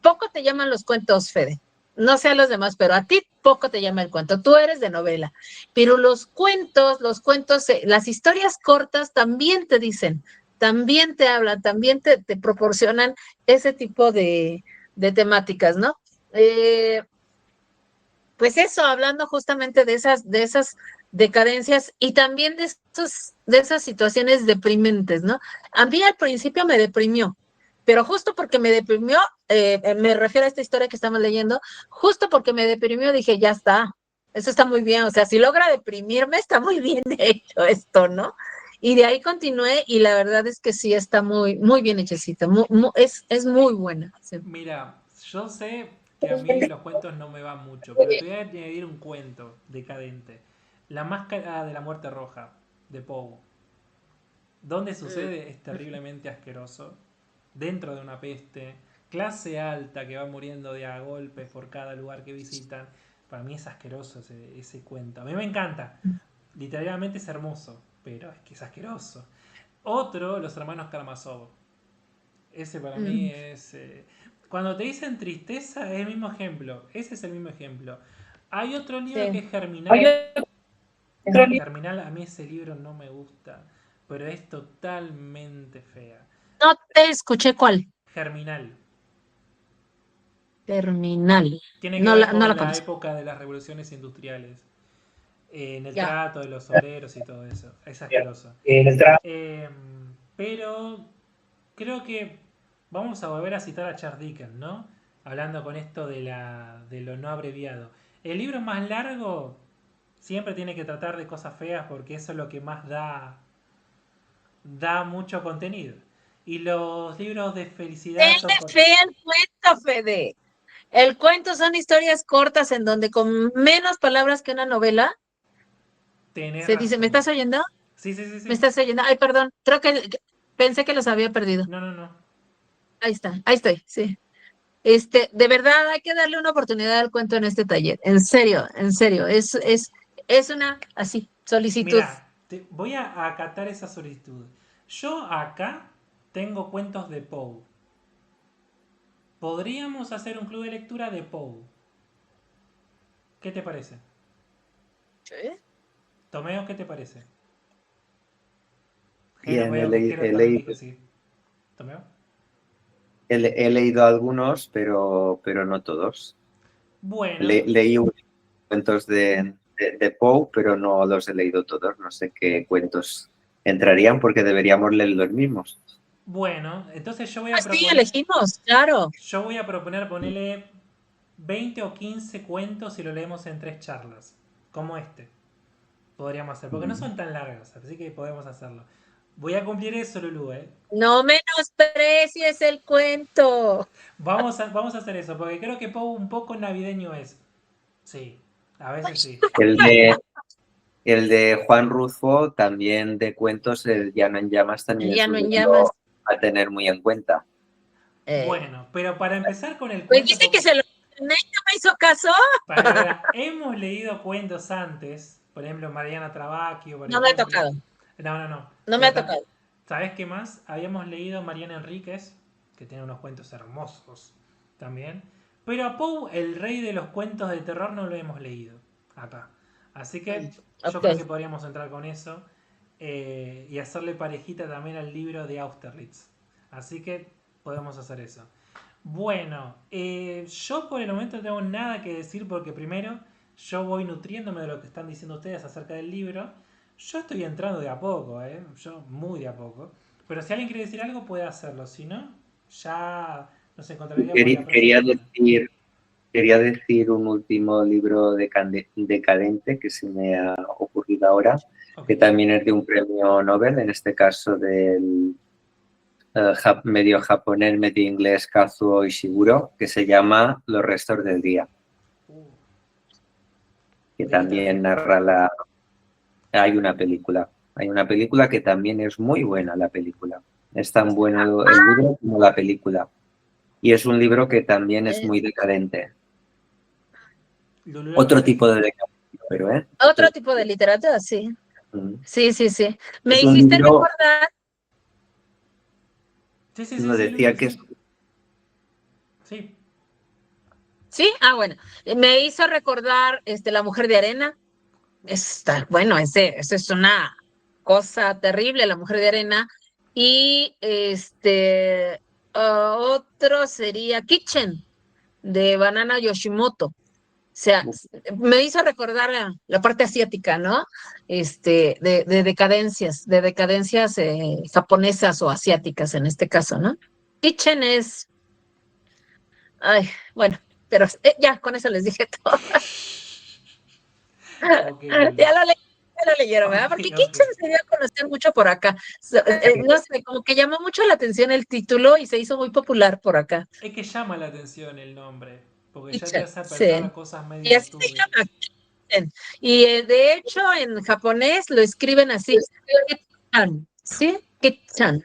poco te llaman los cuentos, Fede. No sé a los demás, pero a ti poco te llama el cuento. Tú eres de novela. Pero los cuentos, las historias cortas también te dicen, también te hablan, también te proporcionan ese tipo de temáticas, ¿no? Pues eso, hablando justamente de esas decadencias y también de esas situaciones deprimentes, ¿no? A mí al principio me deprimió, pero justo porque me deprimió, me refiero a esta historia que estamos leyendo, justo porque me deprimió dije, ya está, eso está muy bien, o sea, si logra deprimirme, está muy bien hecho esto, ¿no? Y de ahí continué y la verdad es que sí está muy, muy bien hechecita, es muy buena. Sí. Mira, yo sé que a mí los cuentos no me van mucho, pero te voy a añadir un cuento decadente. La máscara de la muerte roja, de Poe. Donde sucede es terriblemente asqueroso. Dentro de una peste. Clase alta que va muriendo de a golpes por cada lugar que visitan. Para mí es asqueroso ese cuento. A mí me encanta. Literalmente es hermoso. Pero es que es asqueroso. Otro, los hermanos Karamazov. Ese para mí es... cuando te dicen tristeza es el mismo ejemplo. Ese es el mismo ejemplo. Hay otro libro que Sí. es Germinal. Germinal, a mí ese libro no me gusta, pero es totalmente fea. No te escuché cuál. Germinal. Terminal. Tiene que No ver la, no con la la conozco. época de las revoluciones industriales. En el Ya. trato de los obreros y todo eso. Es asqueroso. Eh, pero creo que vamos a volver a citar a Charles Dickens, ¿no? Hablando con esto de lo no abreviado. El libro más largo siempre tiene que tratar de cosas feas porque eso es lo que más da mucho contenido. Y los libros de felicidad son Tenle fe al cuento, Fede. El cuento son historias cortas en donde con menos palabras que una novela Tenés se dice, ¿me razón. estás oyendo? Sí, sí, sí, ¿Me sí. estás oyendo? Ay, perdón, creo que pensé que los había perdido. No, no, no. Ahí está, ahí estoy, sí. De verdad hay que darle una oportunidad al cuento en este taller. En serio, es una así, solicitud. Mira, voy a acatar esa solicitud. Yo acá tengo cuentos de Poe. Podríamos hacer un club de lectura de Poe. ¿Qué te parece? ¿Sí? Tomeo, ¿qué te parece? Bien, Veo que Jero he también dijo leído, sí. ¿Tomeo? he leído algunos, pero no todos. Bueno, Leí cuentos de Poe, pero no los he leído todos. No sé qué cuentos entrarían porque deberíamos leer los mismos. bueno, entonces Ah, sí, elegimos, claro. yo voy a proponer ponerle 20 o 15 cuentos y lo leemos en 3 charlas. Como este. Podríamos hacer, porque no son tan largas, así que podemos hacerlo. Voy a cumplir eso, Lulu, ¿eh? No menosprecies el cuento. Vamos a hacer eso, porque creo que Poe un poco navideño es. Sí, a veces sí. El de Juan Rulfo, también de cuentos, el Llano en Llamas también es Ya no un en llamas. libro a tener muy en cuenta. Bueno, pero para empezar con el Pues cuento, dice que se lo no me hizo caso. hemos leído cuentos antes, por ejemplo, Mariana Trabacchio, por No me ha ejemplo. tocado, No, no, no. no me Pero ha tocado. ¿sabes qué más? Habíamos leído Mariana Enríquez, que tiene unos cuentos hermosos también. Pero a Poe, el rey de los cuentos de terror, no lo hemos leído acá. Así que yo Ok. creo que podríamos entrar con eso. y hacerle parejita también al libro de Austerlitz. Así que podemos hacer eso. Bueno, yo por el momento no tengo nada que decir porque primero yo voy nutriéndome de lo que están diciendo ustedes acerca del libro. Yo estoy entrando de a poco, yo muy de a poco. Pero si alguien quiere decir algo puede hacerlo, si no, ya nos encontraríamos la próxima semana. Quería decir un último libro decadente que se me ha ocurrido ahora, que también es de un premio Nobel, en este caso del medio japonés, medio inglés Kazuo Ishiguro, que se llama Los restos del día, que también narra Hay una película que también es muy buena, la película. Es tan bueno el libro como la película. Y es un libro que también es muy decadente. Otro tipo de decadente, pero Otro tipo de literatura, sí. Sí. Me es hiciste libro, recordar. Sí, no decía que es... Sí. Sí, bueno. Me hizo recordar La Mujer de Arena. Bueno, ese es una cosa terrible, La Mujer de Arena. Y otro sería Kitchen, de Banana Yoshimoto. O sea, me hizo recordar la parte asiática, ¿no? De decadencias japonesas o asiáticas en este caso, ¿no? Kitchen es, ay, bueno, pero ya con eso les dije todo. Okay, Ya lo leyeron, ¿verdad? Porque Kitchen se dio a conocer mucho por acá. No sé, como que llamó mucho la atención el título y se hizo muy popular por acá. Es que llama la atención el nombre, porque Kitchen, ya te hace sí. apertar a cosas Y medio así se turbias. llama Kitchen. Y de hecho en japonés lo escriben así, Kitchen, ¿sí? Kitchen,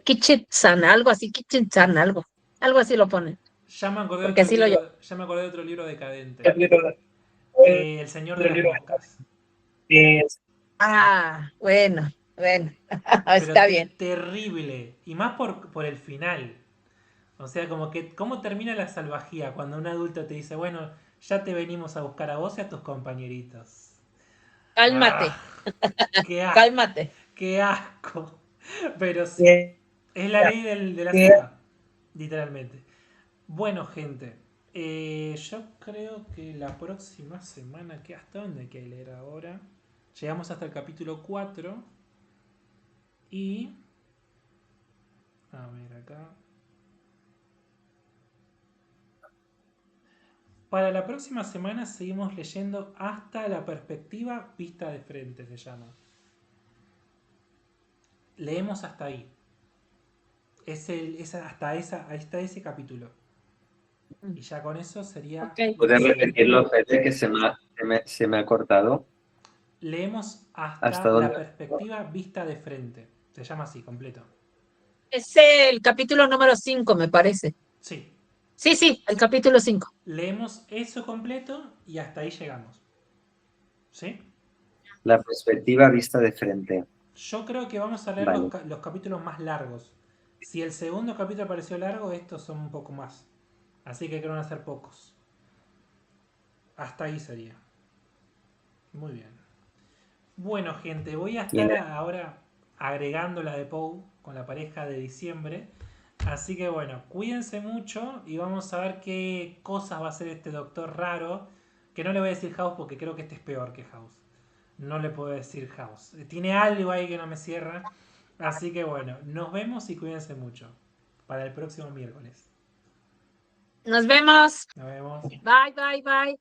Kitchen-san, algo así, Kitchen-san, algo así lo ponen. Ya me acordé Porque así lo llaman. de otro libro decadente. El Señor de las Moscas. Bueno, Pero está bien. terrible. Y más por el final. O sea, como que, ¿cómo termina la salvajía cuando un adulto te dice, bueno, ya te venimos a buscar a vos y a tus compañeritos? Cálmate, ¡Qué asco! cálmate. ¡Qué asco! Pero sí, es la ley de la selva, literalmente. Bueno, gente, yo creo que la próxima semana, ¿hasta dónde hay que leer ahora? Llegamos hasta el capítulo 4 y... A ver acá. Para la próxima semana seguimos leyendo hasta la perspectiva vista de frente, se llama. Leemos hasta ahí. Hasta ese capítulo. Y ya con eso sería... Ok. ¿Puedes repetirlo, Fede, que se me ha cortado? Leemos ¿Hasta hasta dónde? la perspectiva vista de frente. Se llama así, completo. Es el capítulo número 5, me parece. Sí. Sí, el capítulo 5. Leemos eso completo y hasta ahí llegamos. ¿Sí? La perspectiva vista de frente. Yo creo que vamos a leer Vale. los capítulos más largos. Si el segundo capítulo pareció largo, estos son un poco más. Así que creo que van a ser pocos. Hasta ahí sería. Muy bien. Bueno, gente, voy a estar ahora agregando la de Poe con la pareja de diciembre. Así que bueno, cuídense mucho y vamos a ver qué cosas va a hacer este doctor raro. Que no le voy a decir House porque creo que este es peor que House. No le puedo decir House. Tiene algo ahí que no me cierra. Así que bueno, nos vemos y cuídense mucho. Para el próximo miércoles. Nos vemos. Nos vemos. Bye.